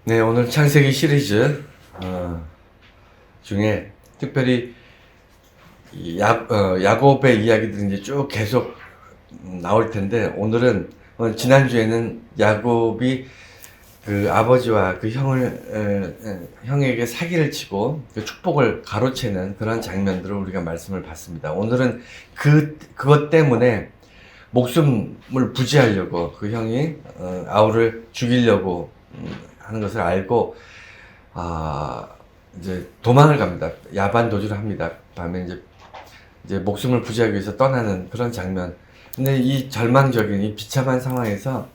네, 오늘 창세기 시리즈 중에 특별히 야곱의 이야기들이 이제 쭉 계속 나올 텐데, 오늘은 지난주에는 야곱이 그 아버지와 그 형에게 사기를 치고 그 축복을 가로채는 그런 장면들을 우리가 말씀을 봤습니다. 오늘은 그것 때문에 목숨을 부지하려고 그 형이 아우를 죽이려고 하는 것을 알고 이제 도망을 갑니다. 야반 도주를 합니다. 밤에 이제 목숨을 부지하기 위해서 떠나는 그런 장면. 근데 이 절망적인 이 비참한 상황에서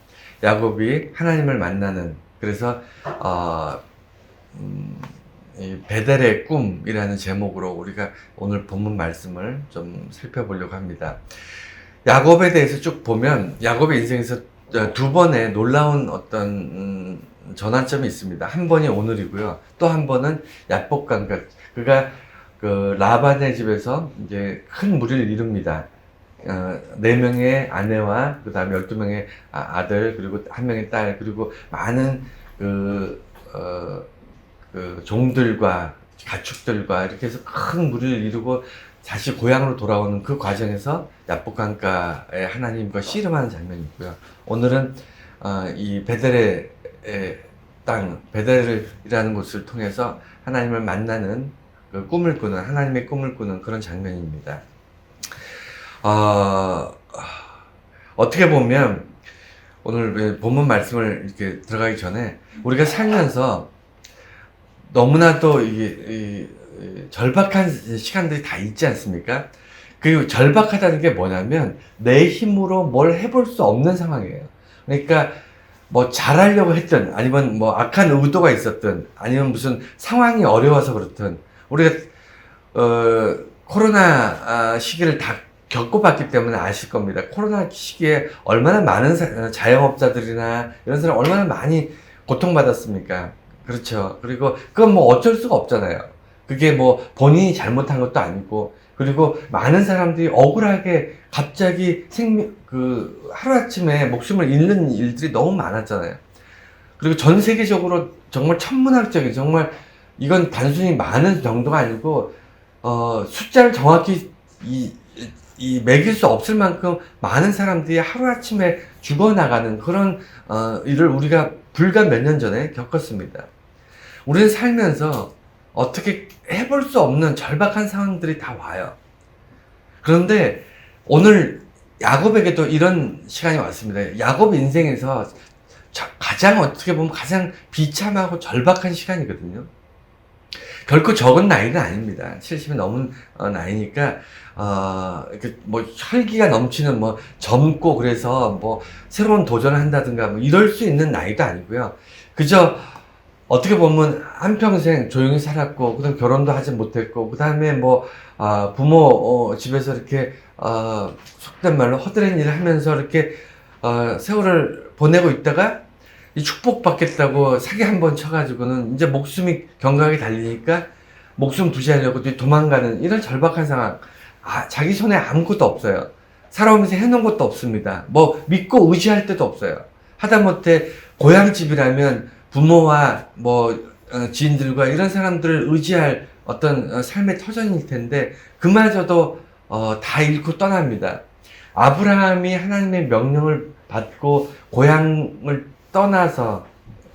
야곱이 하나님을 만나는, 그래서 이 베델의 꿈이라는 제목으로 우리가 오늘 본문 말씀을 좀 살펴보려고 합니다. 야곱에 대해서 쭉 보면 야곱의 인생에서 두 번의 놀라운 어떤 전환점이 있습니다. 한 번이 오늘이고요. 또 한 번은 야복강가. 그가 그 라반의 집에서 이제 큰 무리를 이룹니다. 4명의 아내와 그 다음에 12명의 아들, 그리고 1명의 딸, 그리고 많은 그 종들과 가축들과 이렇게 해서 큰 무리를 이루고 다시 고향으로 돌아오는 그 과정에서 야복강가에 하나님과 씨름하는 장면이 있고요. 오늘은 이 베델의 땅, 베델이라는 곳을 통해서 하나님을 만나는 그 꿈을 꾸는, 하나님의 꿈을 꾸는 그런 장면입니다. 어떻게 보면 오늘 본문 말씀을 이렇게 들어가기 전에 우리가 살면서 너무나도 이게 절박한 시간들이 다 있지 않습니까? 그리고 절박하다는 게 뭐냐면 내 힘으로 뭘 해볼 수 없는 상황이에요. 그러니까 뭐 잘하려고 했든, 아니면 뭐 악한 의도가 있었든, 아니면 무슨 상황이 어려워서 그렇든, 우리가 코로나 시기를 다 겪어봤기 때문에 아실 겁니다. 코로나 시기에 얼마나 많은 자영업자들이나 이런 사람 얼마나 많이 고통받았습니까? 그렇죠. 그리고 그건 뭐 어쩔 수가 없잖아요. 그게 뭐 본인이 잘못한 것도 아니고, 그리고 많은 사람들이 억울하게 갑자기 하루아침에 목숨을 잃는 일들이 너무 많았잖아요. 그리고 전 세계적으로 정말 천문학적인, 정말 이건 단순히 많은 정도가 아니고, 숫자를 정확히 매길 수 없을 만큼 많은 사람들이 하루아침에 죽어나가는 그런, 일을 우리가 불과 몇 년 전에 겪었습니다. 우리는 살면서 어떻게 해볼 수 없는 절박한 상황들이 다 와요. 그런데 오늘 야곱에게도 이런 시간이 왔습니다. 야곱 인생에서 가장 어떻게 보면 가장 비참하고 절박한 시간이거든요. 결코 적은 나이는 아닙니다. 70이 넘은 나이니까 뭐 혈기가 넘치는, 뭐 젊고 그래서 뭐 새로운 도전을 한다든가 뭐 이럴 수 있는 나이도 아니고요. 그저 어떻게 보면 한평생 조용히 살았고, 그 다음에 결혼도 하지 못했고, 그 다음에 뭐, 부모, 집에서 이렇게, 속된 말로 허드렛 일을 하면서 이렇게, 세월을 보내고 있다가, 이 축복받겠다고 사기 한 번 쳐가지고는 이제 목숨이 경각에 달리니까 목숨 부지하려고 도망가는 이런 절박한 상황. 자기 손에 아무것도 없어요. 살아오면서 해놓은 것도 없습니다. 뭐, 믿고 의지할 데도 없어요. 하다못해 고향집이라면 부모와 뭐 지인들과 이런 사람들을 의지할 어떤 삶의 터전일 텐데 그마저도 다 잃고 떠납니다. 아브라함이 하나님의 명령을 받고 고향을 떠나서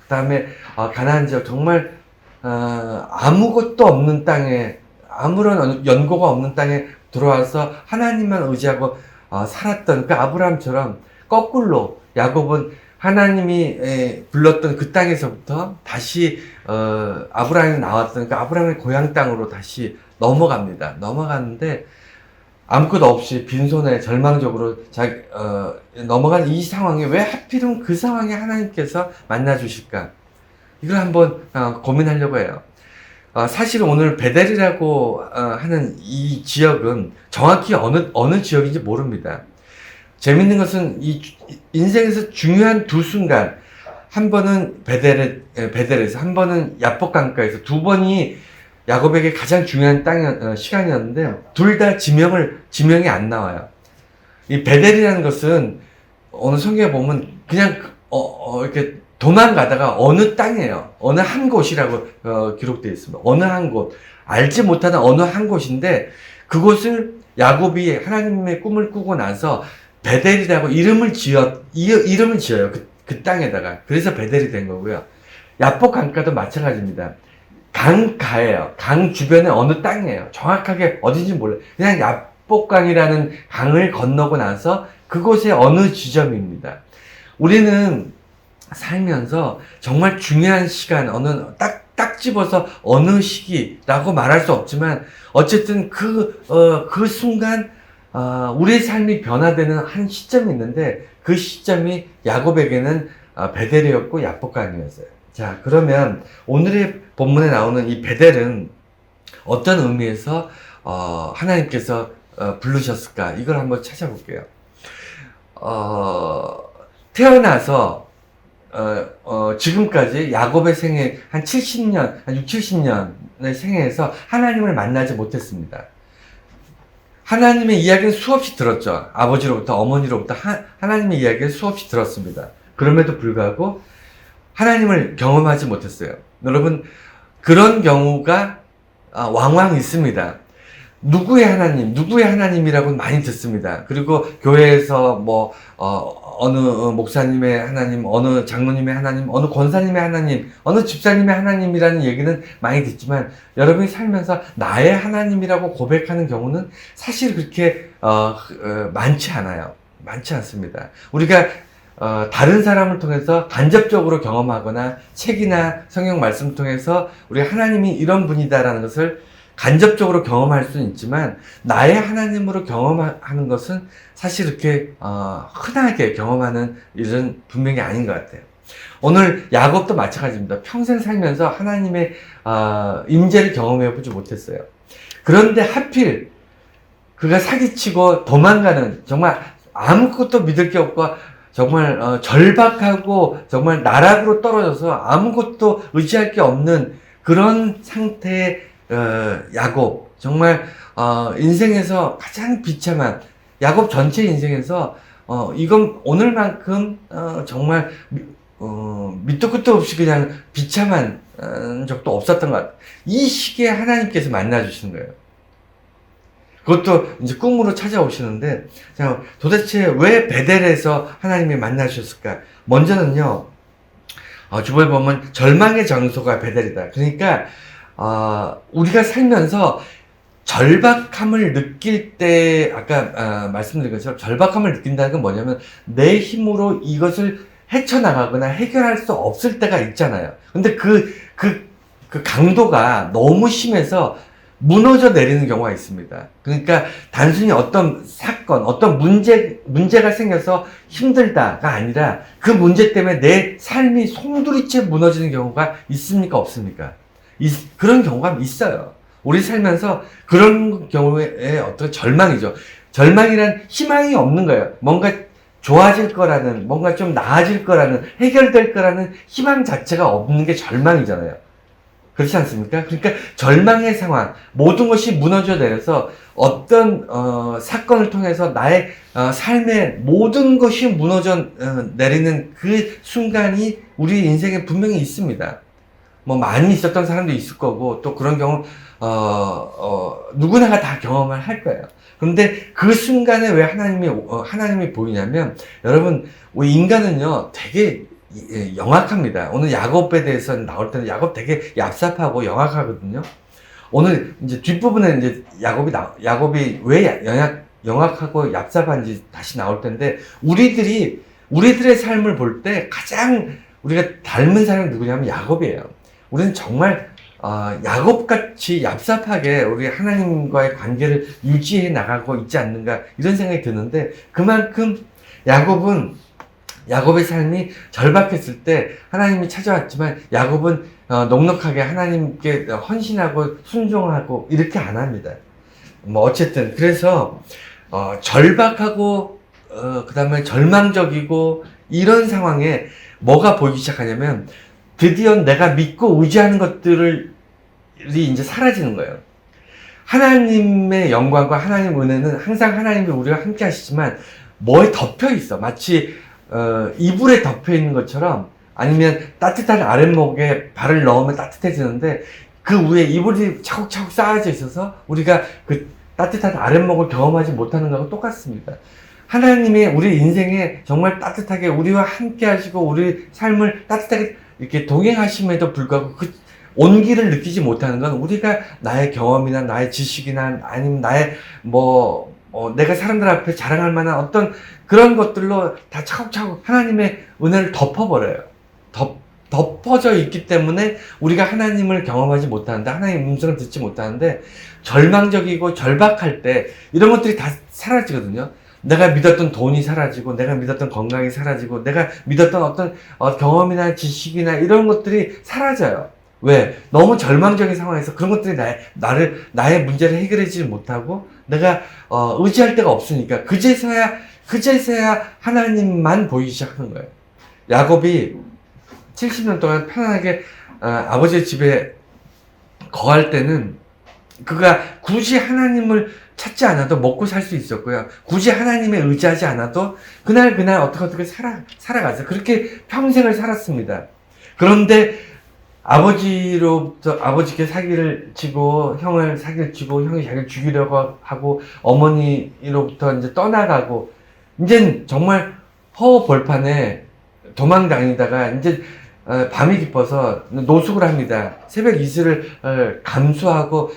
그 다음에 가나안 지역, 정말 아무것도 없는 땅에, 아무런 연고가 없는 땅에 들어와서 하나님만 의지하고 살았던 그 아브라함처럼 거꾸로 야곱은 하나님이 불렀던 그 땅에서부터 다시 아브라함이 나왔던 그 아브라함의 고향 땅으로 다시 넘어가는데 아무것도 없이 빈손에 절망적으로 넘어간 이 상황에 왜 하필이면 그 상황에 하나님께서 만나주실까? 이걸 한번 고민하려고 해요. 사실 오늘 베델이라고 하는 이 지역은 정확히 어느 지역인지 모릅니다. 재밌는 것은 이 인생에서 중요한 두 순간, 한 번은 베델에서, 한 번은 야복강가에서, 두 번이 야곱에게 가장 중요한 시간이었는데 둘 다 지명이 안 나와요. 이 베델이라는 것은 어느 성경에 보면 그냥 이렇게 도망가다가 어느 땅이에요. 어느 한 곳이라고 기록되어 있습니다. 어느 한 곳. 알지 못하는 어느 한 곳인데 그곳을 야곱이 하나님의 꿈을 꾸고 나서 베델이라고 이름을 지어요. 그 땅에다가. 그래서 베델이 된 거고요. 야복 강가도 마찬가지입니다. 강가예요. 강 주변에 어느 땅이에요. 정확하게 어딘지 몰라요. 그냥 야복강이라는 강을 건너고 나서 그곳의 어느 지점입니다. 우리는 살면서 정말 중요한 시간, 딱 집어서 어느 시기라고 말할 수 없지만, 어쨌든 그 순간, 우리의 삶이 변화되는 한 시점이 있는데, 그 시점이 야곱에게는 베델이었고 야복강이었어요. 자, 그러면 오늘의 본문에 나오는 이 베델은 어떤 의미에서, 하나님께서 부르셨을까? 이걸 한번 찾아볼게요. 태어나서 지금까지 야곱의 생애 한 70년, 한 6, 70년의 생애에서 하나님을 만나지 못했습니다. 하나님의 이야기는 수없이 들었죠. 아버지로부터, 어머니로부터 하나님의 이야기를 수없이 들었습니다. 그럼에도 불구하고 하나님을 경험하지 못했어요. 여러분, 그런 경우가 왕왕 있습니다. 누구의 하나님이라고 많이 듣습니다. 그리고 교회에서 어느 목사님의 하나님, 어느 장로님의 하나님, 어느 권사님의 하나님, 어느 집사님의 하나님이라는 얘기는 많이 듣지만, 여러분이 살면서 나의 하나님이라고 고백하는 경우는 사실 그렇게 많지 않아요. 많지 않습니다. 우리가 다른 사람을 통해서 간접적으로 경험하거나 책이나 성경 말씀을 통해서 우리 하나님이 이런 분이다라는 것을 간접적으로 경험할 수는 있지만, 나의 하나님으로 경험하는 것은 사실 이렇게 흔하게 경험하는 일은 분명히 아닌 것 같아요. 오늘 야곱도 마찬가지입니다. 평생 살면서 하나님의 임재를 경험해 보지 못했어요. 그런데 하필 그가 사기치고 도망가는, 정말 아무것도 믿을 게 없고 정말 절박하고 정말 나락으로 떨어져서 아무것도 의지할 게 없는 그런 상태의 야곱, 정말 인생에서 가장 비참한, 야곱 전체 인생에서 이건 오늘만큼 정말 밑도 끝도 없이 그냥 비참한 적도 없었던 것 같아요. 이 시기에 하나님께서 만나주시는 거예요. 그것도 이제 꿈으로 찾아오시는데, 자, 도대체 왜 베델에서 하나님이 만나주셨을까? 먼저는요, 주보에 보면 절망의 장소가 베델이다. 그러니까 우리가 살면서 절박함을 느낄 때, 아까 말씀드린 것처럼 절박함을 느낀다는 건 뭐냐면, 내 힘으로 이것을 헤쳐나가거나 해결할 수 없을 때가 있잖아요. 근데 그 강도가 너무 심해서 무너져 내리는 경우가 있습니다. 그러니까 단순히 어떤 사건, 어떤 문제가 생겨서 힘들다가 아니라 그 문제 때문에 내 삶이 송두리째 무너지는 경우가 있습니까? 없습니까? 그런 경우가 있어요. 우리 살면서 그런 경우에 어떤 절망이죠. 절망이란 희망이 없는 거예요. 뭔가 좋아질 거라는, 뭔가 좀 나아질 거라는, 해결될 거라는 희망 자체가 없는 게 절망이잖아요. 그렇지 않습니까? 그러니까 절망의 상황, 모든 것이 무너져 내려서 어떤 사건을 통해서 나의 삶의 모든 것이 무너져 내리는 그 순간이 우리 인생에 분명히 있습니다. 많이 있었던 사람도 있을 거고, 또 그런 경우 누구나가 다 경험을 할 거예요. 그런데 그 순간에 왜 하나님이 보이냐면, 여러분, 우리 인간은요 되게 영악합니다. 오늘 야곱에 대해서 나올 때는 야곱 되게 얍삽하고 영악하거든요. 오늘 이제 뒷부분에 이제 야곱이 왜 영악하고 얍삽한지 다시 나올 텐데, 우리들의 삶을 볼 때 가장 우리가 닮은 사람이 누구냐면 야곱이에요. 우리는 정말 야곱같이 얍삽하게 우리 하나님과의 관계를 유지해 나가고 있지 않는가, 이런 생각이 드는데, 그만큼 야곱의 삶이 절박했을 때 하나님이 찾아왔지만, 야곱은 넉넉하게 하나님께 헌신하고 순종하고 이렇게 안 합니다. 어쨌든 그래서 절박하고 그 다음에 절망적이고 이런 상황에 뭐가 보이기 시작하냐면, 드디어 내가 믿고 의지하는 것들이 이제 사라지는 거예요. 하나님의 영광과 하나님의 은혜는 항상 하나님이 우리와 함께 하시지만 뭐에 덮여 있어. 마치 이불에 덮여 있는 것처럼, 아니면 따뜻한 아랫목에 발을 넣으면 따뜻해지는데 그 위에 이불이 차곡차곡 쌓여져 있어서 우리가 그 따뜻한 아랫목을 경험하지 못하는 거하고 똑같습니다. 하나님이 우리 인생에 정말 따뜻하게 우리와 함께 하시고 우리 삶을 따뜻하게 이렇게 동행하심에도 불구하고 그 온기를 느끼지 못하는 건 우리가 나의 경험이나 나의 지식이나 아니면 나의 내가 사람들 앞에 자랑할 만한 어떤 그런 것들로 다 차곡차곡 하나님의 은혜를 덮어버려요. 덮어져 있기 때문에 우리가 하나님을 경험하지 못하는데, 하나님의 음성을 듣지 못하는데, 절망적이고 절박할 때 이런 것들이 다 사라지거든요. 내가 믿었던 돈이 사라지고, 내가 믿었던 건강이 사라지고, 내가 믿었던 어떤 경험이나 지식이나 이런 것들이 사라져요. 왜? 너무 절망적인 상황에서 그런 것들이 나의 문제를 해결하지 못하고, 내가 의지할 데가 없으니까 그제서야 하나님만 보이기 시작하는 거예요. 야곱이 70년 동안 편안하게 아버지의 집에 거할 때는 그가 굳이 하나님을 찾지 않아도 먹고 살 수 있었고요. 굳이 하나님에 의지하지 않아도 그날 어떻게 살아갔어요. 그렇게 평생을 살았습니다. 그런데 아버지께 사기를 치고, 형을 사기를 치고, 형이 자기를 죽이려고 하고, 어머니로부터 이제 떠나가고, 이젠 정말 허허벌판에 도망다니다가 이제 밤이 깊어서 노숙을 합니다. 새벽 이슬을 감수하고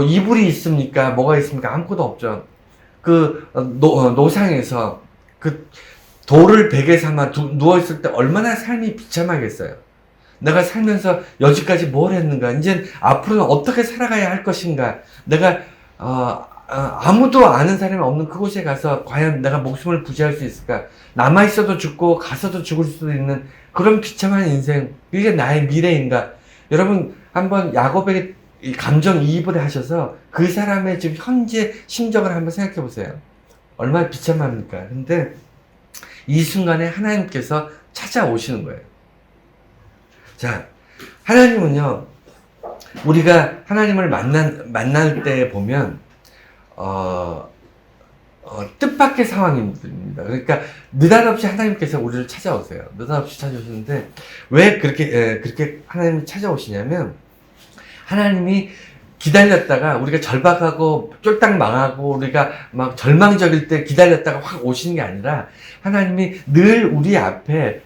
이불이 있습니까? 뭐가 있습니까? 아무것도 없죠. 노상에서 그 돌을 베개 삼아 누워있을 때 얼마나 삶이 비참하겠어요. 내가 살면서 여지까지 뭘 했는가? 이제 앞으로는 어떻게 살아가야 할 것인가? 내가 아무도 아는 사람이 없는 그곳에 가서 과연 내가 목숨을 부지할 수 있을까? 남아있어도 죽고 가서도 죽을 수도 있는 그런 비참한 인생, 이게 나의 미래인가? 여러분 한번 야곱에게 감정이입을 하셔서 그 사람의 지금 현재 심정을 한번 생각해 보세요. 얼마나 비참합니까? 근데 이 순간에 하나님께서 찾아오시는 거예요. 자, 하나님은요, 우리가 하나님을 만날 때 보면 뜻밖의 상황입니다. 그러니까 느닷없이 하나님께서 우리를 찾아오세요. 느닷없이 찾아오시는데 왜 그렇게 하나님이 찾아오시냐면, 하나님이 기다렸다가 우리가 절박하고 쫄딱 망하고 우리가 막 절망적일 때 기다렸다가 확 오시는 게 아니라, 하나님이 늘 우리 앞에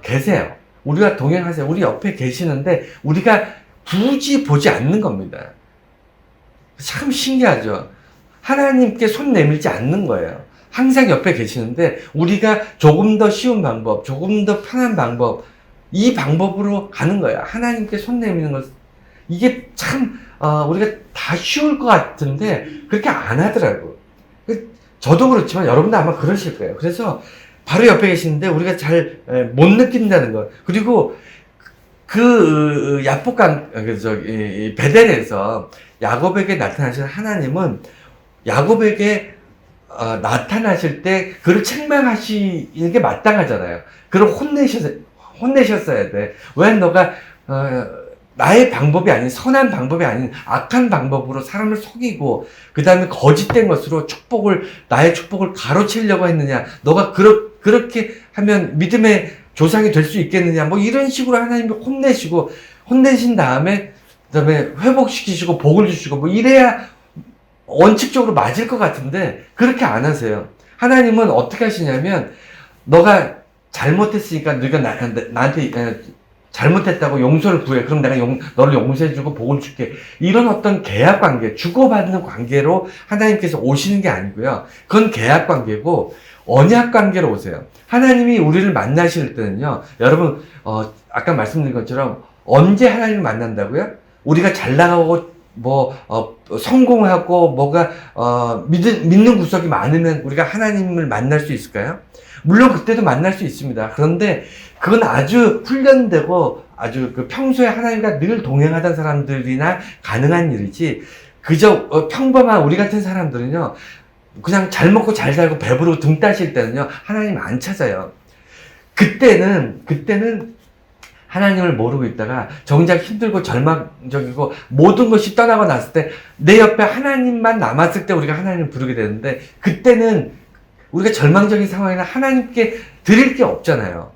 계세요. 우리가 동행하세요. 우리 옆에 계시는데 우리가 굳이 보지 않는 겁니다. 참 신기하죠. 하나님께 손 내밀지 않는 거예요. 항상 옆에 계시는데 우리가 조금 더 쉬운 방법, 조금 더 편한 방법, 이 방법으로 가는 거예요. 하나님께 손 내미는 것, 이게 참 우리가 다 쉬울 것 같은데 그렇게 안 하더라고. 저도 그렇지만 여러분도 아마 그러실 거예요. 그래서 바로 옆에 계시는데 우리가 잘 못 느낀다는 거. 그리고 베델에서 야곱에게 나타나신 하나님은 야곱에게 나타나실 때 그를 책망하시는 게 마땅하잖아요. 그를 혼내셨어야 돼. 왜 너가 나의 방법이 아닌, 선한 방법이 아닌 악한 방법으로 사람을 속이고 그 다음에 거짓된 것으로 나의 축복을 가로채려고 했느냐? 너가 그렇게 하면 믿음의 조상이 될 수 있겠느냐? 이런 식으로 하나님이 혼내신 다음에 그다음에 회복시키시고 복을 주시고 이래야 원칙적으로 맞을 것 같은데 그렇게 안 하세요. 하나님은 어떻게 하시냐면, 너가 잘못했으니까 네가 나한테 잘못했다고 용서를 구해. 그럼 내가 너를 용서해주고 복을 줄게. 이런 어떤 계약 관계, 주고받는 관계로 하나님께서 오시는 게 아니고요. 그건 계약 관계고 언약 관계로 오세요. 하나님이 우리를 만나실 때는요, 여러분 아까 말씀드린 것처럼 언제 하나님을 만난다고요? 우리가 잘 나가고 성공하고 믿는 구석이 많으면 우리가 하나님을 만날 수 있을까요? 물론 그때도 만날 수 있습니다. 그런데 그건 아주 훈련되고 아주 평소에 하나님과 늘 동행하던 사람들이나 가능한 일이지, 그저 평범한 우리 같은 사람들은요, 그냥 잘 먹고 잘 살고 배부르고 등 따실 때는요, 하나님 안 찾아요. 그때는 하나님을 모르고 있다가 정작 힘들고 절망적이고 모든 것이 떠나고 났을 때 내 옆에 하나님만 남았을 때 우리가 하나님을 부르게 되는데, 그때는 우리가 절망적인 상황이나 하나님께 드릴 게 없잖아요.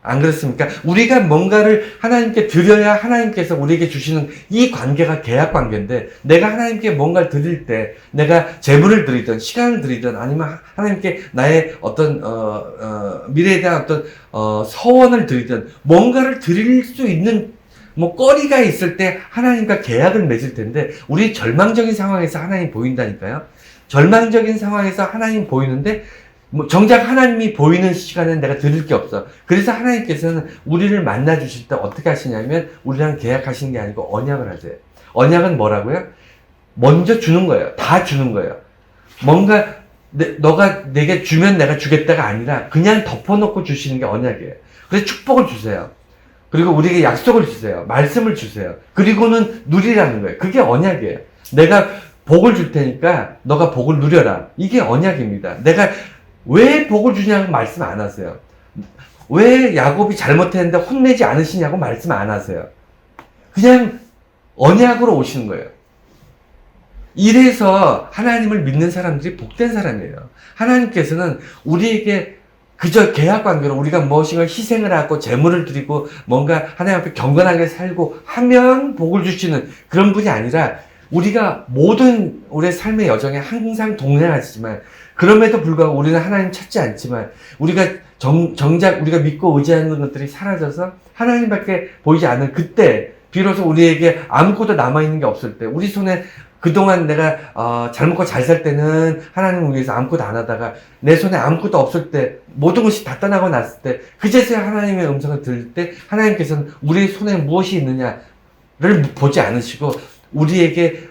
안 그렇습니까? 우리가 뭔가를 하나님께 드려야 하나님께서 우리에게 주시는 이 관계가 계약 관계인데, 내가 하나님께 뭔가를 드릴 때, 내가 재물을 드리든 시간을 드리든 아니면 하나님께 나의 어떤 미래에 대한 어떤 서원을 드리든 뭔가를 드릴 수 있는 뭐 거리가 있을 때 하나님과 계약을 맺을 텐데, 우리 절망적인 상황에서 하나님 보인다니까요. 절망적인 상황에서 하나님 보이는데 뭐 정작 하나님이 보이는 시간에 내가 드릴 게 없어. 그래서 하나님께서는 우리를 만나 주실 때 어떻게 하시냐면, 우리랑 계약하시는 게 아니고 언약을 하세요. 언약은 뭐라고요? 먼저 주는 거예요. 다 주는 거예요. 뭔가 너가 내게 주면 내가 주겠다가 아니라 그냥 덮어놓고 주시는 게 언약이에요. 그래서 축복을 주세요. 그리고 우리에게 약속을 주세요. 말씀을 주세요. 그리고는 누리라는 거예요. 그게 언약이에요. 내가 복을 줄 테니까 너가 복을 누려라. 이게 언약입니다. 내가 왜 복을 주냐고 말씀 안 하세요. 왜 야곱이 잘못했는데 혼내지 않으시냐고 말씀 안 하세요. 그냥 언약으로 오시는 거예요. 이래서 하나님을 믿는 사람들이 복된 사람이에요. 하나님께서는 우리에게 그저 계약 관계로 우리가 무엇인가 희생을 하고 재물을 드리고 뭔가 하나님 앞에 경건하게 살고 하면 복을 주시는 그런 분이 아니라, 우리가 모든 우리의 삶의 여정에 항상 동행하시지만, 그럼에도 불구하고 우리는 하나님 찾지 않지만, 우리가 정작 우리가 믿고 의지하는 것들이 사라져서 하나님밖에 보이지 않는 그때, 비로소 우리에게 아무것도 남아있는 게 없을 때, 우리 손에 그동안 내가 잘 먹고 잘 살 때는 하나님을 위해서 아무것도 안 하다가 내 손에 아무것도 없을 때, 모든 것이 다 떠나고 났을 때, 그제서야 하나님의 음성을 들을 때 하나님께서는 우리 손에 무엇이 있느냐를 보지 않으시고 우리에게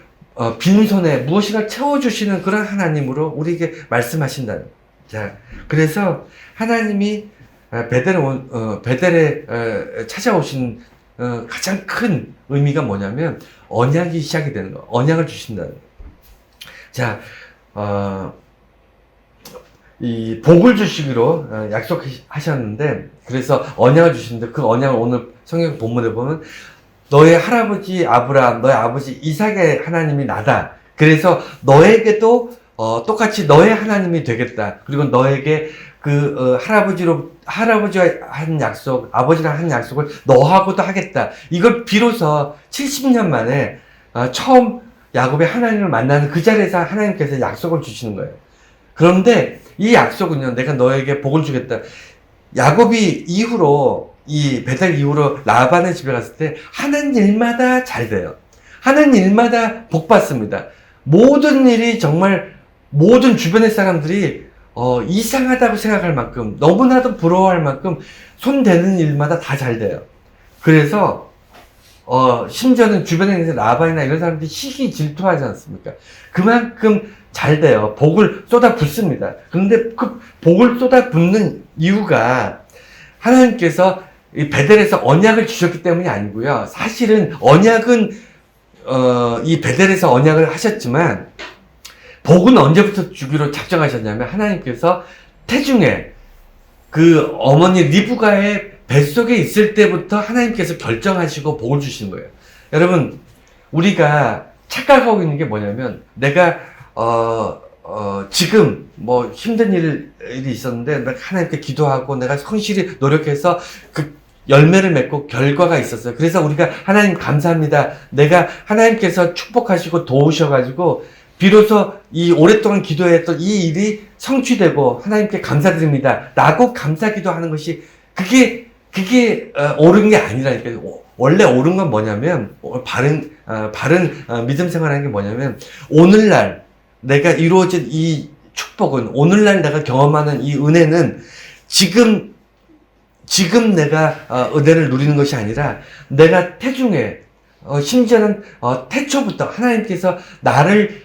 빈손에 무엇인가 채워주시는 그런 하나님으로 우리에게 말씀하신다. 자, 그래서 하나님이 베델에 찾아오신 가장 큰 의미가 뭐냐면, 언약이 시작이 되는 거, 언약을 주신다는 거. 자, 이 복을 주시기로 약속하셨는데, 그래서 언약을 주시는데, 그 언약을 오늘 성경 본문에 보면, 너의 할아버지 아브라함, 너의 아버지 이삭의 하나님이 나다. 그래서 너에게도 똑같이 너의 하나님이 되겠다. 그리고 너에게 할아버지와 한 약속, 아버지랑 한 약속을 너하고도 하겠다. 이걸 비로소 70년 만에 처음 야곱의 하나님을 만나는 그 자리에서 하나님께서 약속을 주시는 거예요. 그런데 이 약속은요, 내가 너에게 복을 주겠다. 야곱이 이 베델 이후로 라반의 집에 갔을 때 하는 일마다 잘 돼요. 하는 일마다 복 받습니다. 모든 일이 정말 모든 주변의 사람들이 이상하다고 생각할 만큼, 너무나도 부러워할 만큼 손 대는 일마다 다 잘 돼요. 그래서 심지어는 주변에 있는 라반이나 이런 사람들이 시기 질투하지 않습니까? 그만큼 잘 돼요. 복을 쏟아 붓습니다. 그런데 그 복을 쏟아 붓는 이유가, 하나님께서 이 베델에서 언약을 주셨기 때문이 아니고요. 사실은 언약은 이 베델에서 언약을 하셨지만, 복은 언제부터 주기로 작정하셨냐면, 하나님께서 태중에 그 어머니 리브가의 뱃속에 있을 때부터 하나님께서 결정하시고 복을 주신 거예요. 여러분, 우리가 착각하고 있는 게 뭐냐면, 내가 지금 뭐 힘든 일이 있었는데 내가 하나님께 기도하고 내가 성실히 노력해서 그 열매를 맺고 결과가 있었어요. 그래서 우리가 하나님 감사합니다. 내가 하나님께서 축복하시고 도우셔가지고 비로소 이 오랫동안 기도했던 이 일이 성취되고 하나님께 감사드립니다 라고 감사기도 하는 것이, 그게 옳은 게 아니라니까요. 원래 옳은 건 뭐냐면, 바른 믿음 생활하는 게 뭐냐면, 오늘날 내가 이루어진 이 축복은, 오늘날 내가 경험하는 이 은혜는 지금 내가 은혜를 누리는 것이 아니라, 내가 태중에 심지어는 태초부터 하나님께서 나를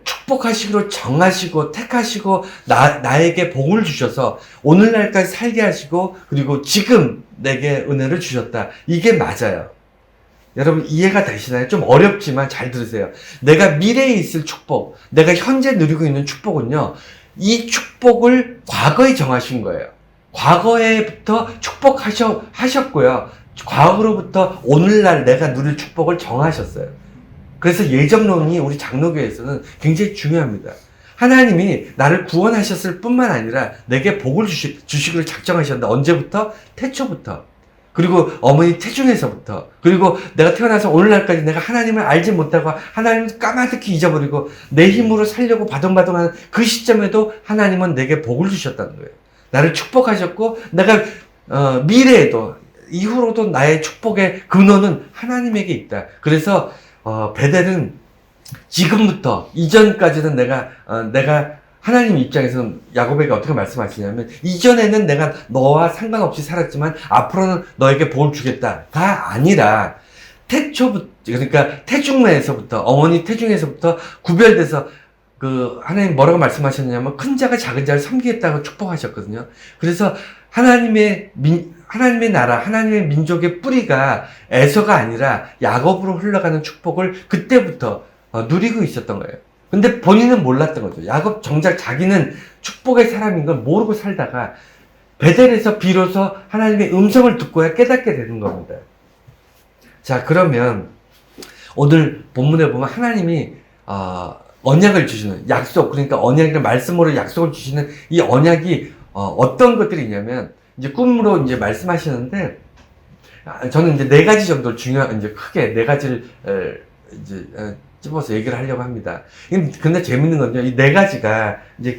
축복하시기로 정하시고 택하시고 나에게 복을 주셔서 오늘날까지 살게 하시고, 그리고 지금 내게 은혜를 주셨다. 이게 맞아요. 여러분, 이해가 되시나요? 좀 어렵지만 잘 들으세요. 내가 미래에 있을 축복, 내가 현재 누리고 있는 축복은요, 이 축복을 과거에 정하신 거예요. 과거에부터 축복하셨고요. 과거로부터 오늘날 내가 누릴 축복을 정하셨어요. 그래서 예정론이 우리 장로교에서는 굉장히 중요합니다. 하나님이 나를 구원하셨을 뿐만 아니라 내게 복을 주시기로 작정하셨는데 언제부터? 태초부터. 그리고 어머니 태중에서부터. 그리고 내가 태어나서 오늘날까지 내가 하나님을 알지 못하고 하나님을 까마득히 잊어버리고 내 힘으로 살려고 바동바동하는 그 시점에도 하나님은 내게 복을 주셨다는 거예요. 나를 축복하셨고 내가 미래에도 이후로도 나의 축복의 근원은 하나님에게 있다. 그래서 베델은 지금부터 이전까지는 내가 하나님 입장에서는 야곱에게 어떻게 말씀하시냐면 이전에는 내가 너와 상관없이 살았지만 앞으로는 너에게 복을 주겠다가 아니라 태초부터 그러니까 태중에서부터 어머니 태중에서부터 구별돼서 그 하나님 뭐라고 말씀하셨냐면 큰 자가 작은 자를 섬기겠다고 축복하셨거든요. 그래서 하나님의 나라, 하나님의 민족의 뿌리가 에서가 아니라 야곱으로 흘러가는 축복을 그때부터 누리고 있었던 거예요. 근데 본인은 몰랐던 거죠. 야곱 정작 자기는 축복의 사람인 걸 모르고 살다가 베델에서 비로소 하나님의 음성을 듣고야 깨닫게 되는 겁니다. 자, 그러면 오늘 본문에 보면 하나님이 언약을 주시는 약속, 그러니까 언약이라는 말씀으로 약속을 주시는 이 언약이 어떤 것들이 있냐면 이제 꿈으로 이제 말씀하시는데 저는 이제 네 가지 정도 이제 크게 네 가지를 이제 집어서 얘기를 하려고 합니다. 근데 재밌는 건요, 이 네 가지가 이제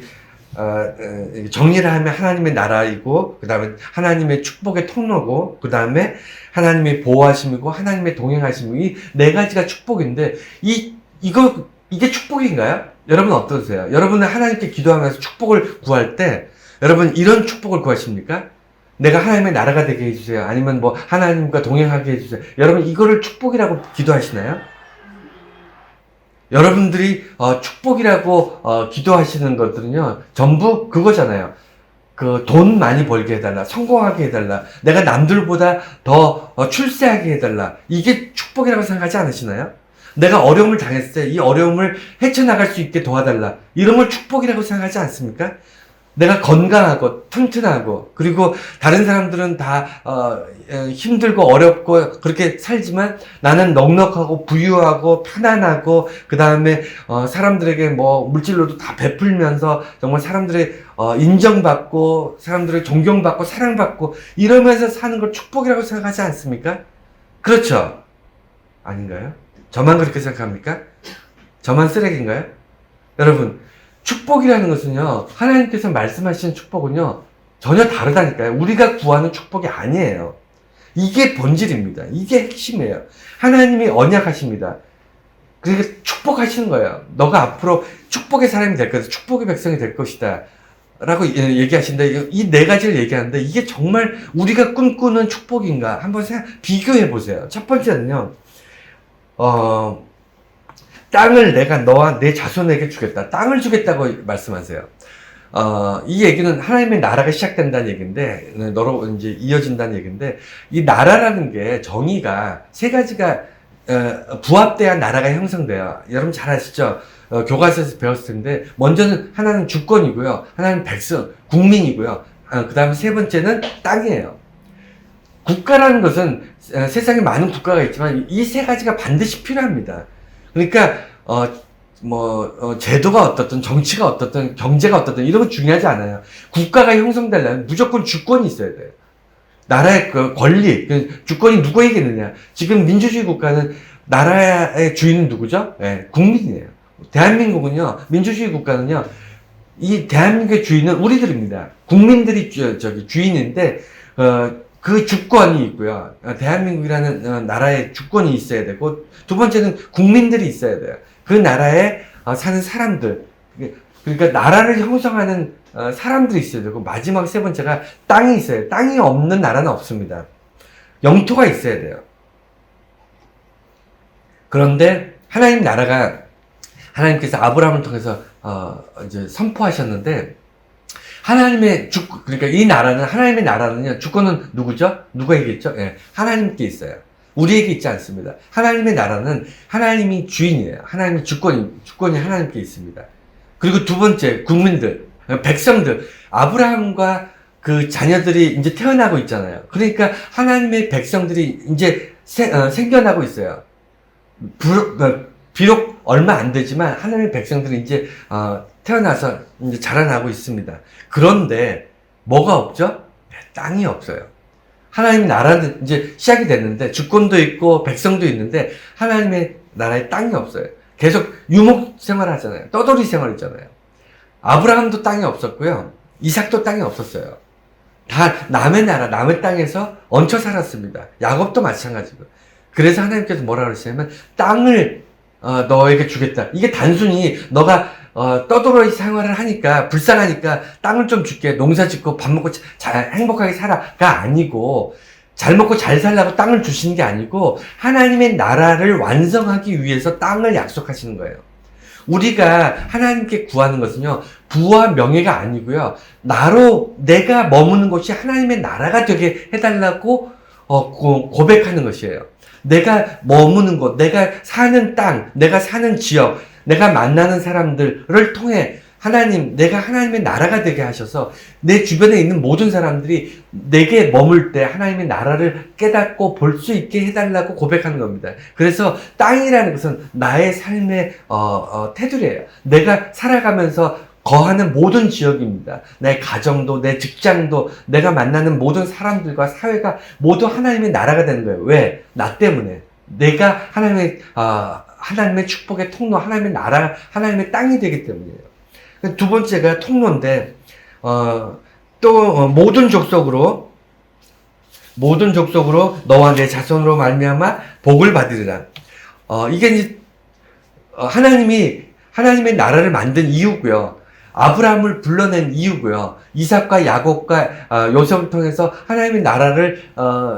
정리를 하면 하나님의 나라이고, 그 다음에 하나님의 축복의 통로고, 그 다음에 하나님의 보호하심이고, 하나님의 동행하심이고, 이 네 가지가 축복인데, 이게 축복인가요? 여러분 어떠세요? 여러분은 하나님께 기도하면서 축복을 구할 때, 여러분 이런 축복을 구하십니까? 내가 하나님의 나라가 되게 해주세요. 아니면 뭐 하나님과 동행하게 해주세요. 여러분 이거를 축복이라고 기도하시나요? 여러분들이 축복이라고 기도하시는 것들은요 전부 그거잖아요. 그 돈 많이 벌게 해달라, 성공하게 해달라, 내가 남들보다 더 출세하게 해달라, 이게 축복이라고 생각하지 않으시나요? 내가 어려움을 당했을 때 이 어려움을 헤쳐나갈 수 있게 도와달라, 이런 걸 축복이라고 생각하지 않습니까? 내가 건강하고 튼튼하고, 그리고 다른 사람들은 다 힘들고 어렵고 그렇게 살지만 나는 넉넉하고 부유하고 편안하고, 그 다음에 사람들에게 뭐 물질로도 다 베풀면서 정말 사람들의 인정받고 사람들의 존경받고 사랑받고 이러면서 사는 걸 축복이라고 생각하지 않습니까? 그렇죠? 아닌가요? 저만 그렇게 생각합니까? 저만 쓰레기인가요? 여러분, 축복이라는 것은요, 하나님께서 말씀하시는 축복은요, 전혀 다르다니까요. 우리가 구하는 축복이 아니에요. 이게 본질입니다. 이게 핵심이에요. 하나님이 언약하십니다. 그러니까 축복하시는 거예요. 너가 앞으로 축복의 사람이 될 것이다. 축복의 백성이 될 것이다. 라고 얘기하신데, 이 네 가지를 얘기하는데, 이게 정말 우리가 꿈꾸는 축복인가? 한번 비교해 보세요. 첫 번째는요, 땅을 내가 너와 내 자손에게 주겠다. 땅을 주겠다고 말씀하세요. 이 얘기는 하나님의 나라가 시작된다는 얘기인데, 너로 이제 이어진다는 얘기인데, 이 나라라는 게 정의가 세 가지가 부합돼야 나라가 형성돼요. 여러분 잘 아시죠? 교과서에서 배웠을 텐데, 먼저는 하나는 주권이고요, 하나는 백성, 국민이고요, 그 다음에 세 번째는 땅이에요. 국가라는 것은 세상에 많은 국가가 있지만 이 세 가지가 반드시 필요합니다. 그러니까 제도가 어떻든 정치가 어떻든 경제가 어떻든 이런 건 중요하지 않아요. 국가가 형성되려면 무조건 주권이 있어야 돼요. 나라의 그 권리, 그 주권이 누구에게 있느냐. 지금 민주주의 국가는 나라의 주인은 누구죠? 네, 국민이에요. 대한민국은요, 민주주의 국가는요, 이 대한민국의 주인은 우리들입니다. 국민들이 주인인데 그 주권이 있고요. 대한민국이라는 나라의 주권이 있어야 되고, 두 번째는 국민들이 있어야 돼요. 그 나라에 사는 사람들, 그러니까 나라를 형성하는 사람들이 있어야 되고, 마지막 세 번째가 땅이 있어야 돼요. 땅이 없는 나라는 없습니다. 영토가 있어야 돼요. 그런데 하나님 나라가 하나님께서 아브라함을 통해서 이제 선포하셨는데, 하나님의 그러니까 이 나라는, 하나님의 나라는요, 주권은 누구죠? 누구에게 있죠? 예, 하나님께 있어요. 우리에게 있지 않습니다. 하나님의 나라는 하나님이 주인이에요. 하나님의 주권이 하나님께 있습니다. 그리고 두 번째, 국민들, 백성들, 아브라함과 그 자녀들이 이제 태어나고 있잖아요. 그러니까 하나님의 백성들이 이제 생겨나고 있어요. 비록 얼마 안 되지만 하나님의 백성들이 이제 태어나서 이제 자라나고 있습니다. 그런데 뭐가 없죠? 땅이 없어요. 하나님의 나라는 이제 시작이 됐는데 주권도 있고 백성도 있는데 하나님의 나라에 땅이 없어요. 계속 유목 생활 하잖아요. 떠돌이 생활이잖아요. 아브라함도 땅이 없었고요. 이삭도 땅이 없었어요. 다 남의 나라, 남의 땅에서 얹혀 살았습니다. 야곱도 마찬가지고. 그래서 하나님께서 뭐라 그러시냐면 땅을 너에게 주겠다. 이게 단순히 너가 떠돌이 생활을 하니까 불쌍하니까 땅을 좀 줄게. 농사 짓고 밥 먹고 잘 행복하게 살아가 아니고 잘 먹고 잘 살라고 땅을 주시는 게 아니고 하나님의 나라를 완성하기 위해서 땅을 약속하시는 거예요. 우리가 하나님께 구하는 것은요, 부와 명예가 아니고요, 내가 머무는 곳이 하나님의 나라가 되게 해달라고 고백하는 것이에요. 내가 머무는 곳, 내가 사는 땅, 내가 사는 지역, 내가 만나는 사람들을 통해 내가 하나님의 나라가 되게 하셔서 내 주변에 있는 모든 사람들이 내게 머물 때 하나님의 나라를 깨닫고 볼 수 있게 해달라고 고백하는 겁니다. 그래서 땅이라는 것은 나의 삶의 테두리예요. 내가 살아가면서 거하는 모든 지역입니다. 내 가정도, 내 직장도, 내가 만나는 모든 사람들과 사회가 모두 하나님의 나라가 되는 거예요. 왜? 나 때문에. 내가 하나님의 축복의 통로, 하나님의 나라, 하나님의 땅이 되기 때문이에요. 두 번째가 통로인데, 모든 족속으로 너와 내 자손으로 말미암아 복을 받으리라. 이게 이제, 하나님의 나라를 만든 이유고요. 아브라함을 불러낸 이유고요. 이삭과 야곱과 요셉을 통해서 하나님의 나라를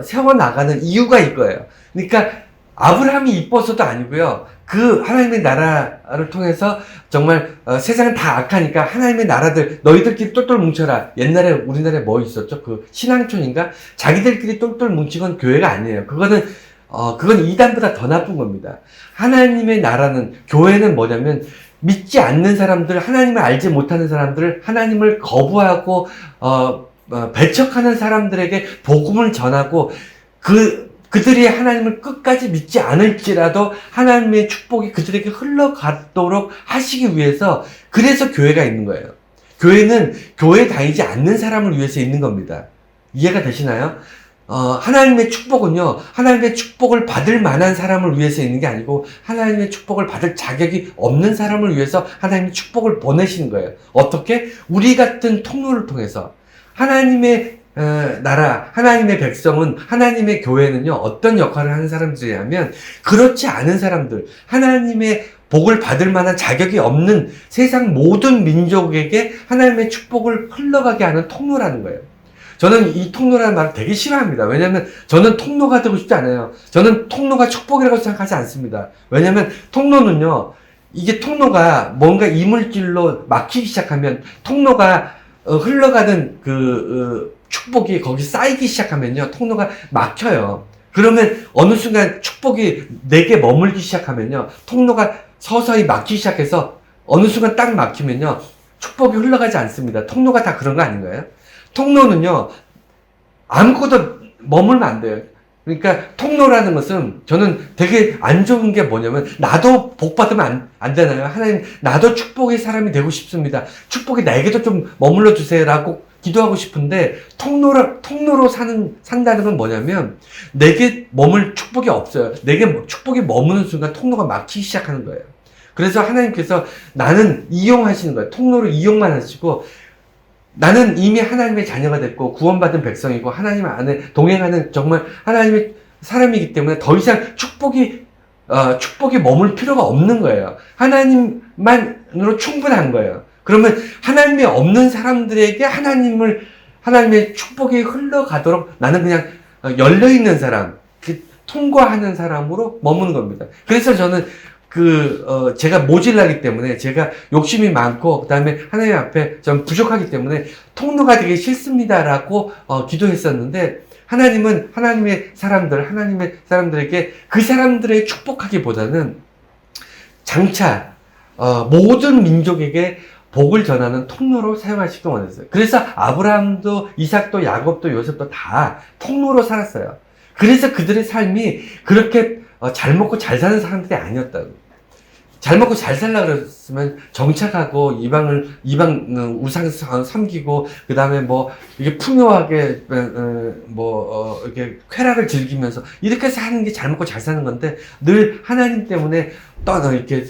세워나가는 이유가 이거예요. 그러니까 아브라함이 이뻐서도 아니고요. 그 하나님의 나라를 통해서 정말 세상은 다 악하니까 하나님의 나라들 너희들끼리 똘똘 뭉쳐라. 옛날에 우리나라에 뭐 있었죠? 그 신앙촌인가? 자기들끼리 똘똘 뭉친 건 교회가 아니에요. 그건 이단보다 더 나쁜 겁니다. 하나님의 나라는, 교회는 뭐냐면 믿지 않는 사람들, 하나님을 알지 못하는 사람들을, 하나님을 거부하고 배척하는 사람들에게 복음을 전하고 그들이 하나님을 끝까지 믿지 않을지라도 하나님의 축복이 그들에게 흘러가도록 하시기 위해서, 그래서 교회가 있는 거예요. 교회는 교회 다니지 않는 사람을 위해서 있는 겁니다. 이해가 되시나요? 하나님의 축복은요, 하나님의 축복을 받을 만한 사람을 위해서 있는 게 아니고 하나님의 축복을 받을 자격이 없는 사람을 위해서 하나님의 축복을 보내시는 거예요. 어떻게? 우리 같은 통로를 통해서. 하나님의 나라, 하나님의 백성은, 하나님의 교회는요, 어떤 역할을 하는 사람들이냐면, 그렇지 않은 사람들, 하나님의 복을 받을 만한 자격이 없는 세상 모든 민족에게 하나님의 축복을 흘러가게 하는 통로라는 거예요. 저는 이 통로라는 말을 되게 싫어합니다. 왜냐하면 저는 통로가 되고 싶지 않아요. 저는 통로가 축복이라고 생각하지 않습니다. 왜냐하면 통로는요, 이게 통로가 뭔가 이물질로 막히기 시작하면, 통로가 흘러가는 축복이 거기 쌓이기 시작하면요, 통로가 막혀요. 그러면 어느 순간 축복이 내게 머물기 시작하면요, 통로가 서서히 막히기 시작해서 어느 순간 딱 막히면요, 축복이 흘러가지 않습니다. 통로가 다 그런 거 아닌가요? 통로는요, 아무것도 머물면 안 돼요. 그러니까 통로라는 것은 저는 되게 안 좋은 게 뭐냐면, 나도 복 받으면 안 되나요? 하나님, 나도 축복의 사람이 되고 싶습니다. 축복이 나에게도 좀 머물러 주세요라고 기도하고 싶은데, 통로로 산다는 건 뭐냐면, 내게 머물 축복이 없어요. 내게 축복이 머무는 순간 통로가 막히기 시작하는 거예요. 그래서 하나님께서 나는 이용하시는 거예요. 통로를 이용만 하시고, 나는 이미 하나님의 자녀가 됐고 구원받은 백성이고 하나님 안에 동행하는 정말 하나님의 사람이기 때문에 더 이상 축복이 머물 필요가 없는 거예요. 하나님만으로 충분한 거예요. 그러면 하나님이 없는 사람들에게 하나님의 축복이 흘러가도록 나는 그냥 열려있는 사람, 통과하는 사람으로 머무는 겁니다. 그래서 저는 제가 모질라기 때문에, 제가 욕심이 많고, 그 다음에 하나님 앞에 좀 부족하기 때문에 통로가 되기 싫습니다라고 기도했었는데, 하나님은 하나님의 사람들에게 그 사람들의 축복하기보다는 장차 모든 민족에게 복을 전하는 통로로 사용하시기 원했어요. 그래서 아브라함도 이삭도 야곱도 요셉도 다 통로로 살았어요. 그래서 그들의 삶이 그렇게 잘 먹고 잘 사는 사람들이 아니었다고. 잘 먹고 잘 살라 그랬으면 정착하고 이방 우상 섬기고 그 다음에 뭐 이게 풍요하게 이렇게 쾌락을 즐기면서 이렇게 사는 게 잘 먹고 잘 사는 건데 늘 하나님 때문에 이렇게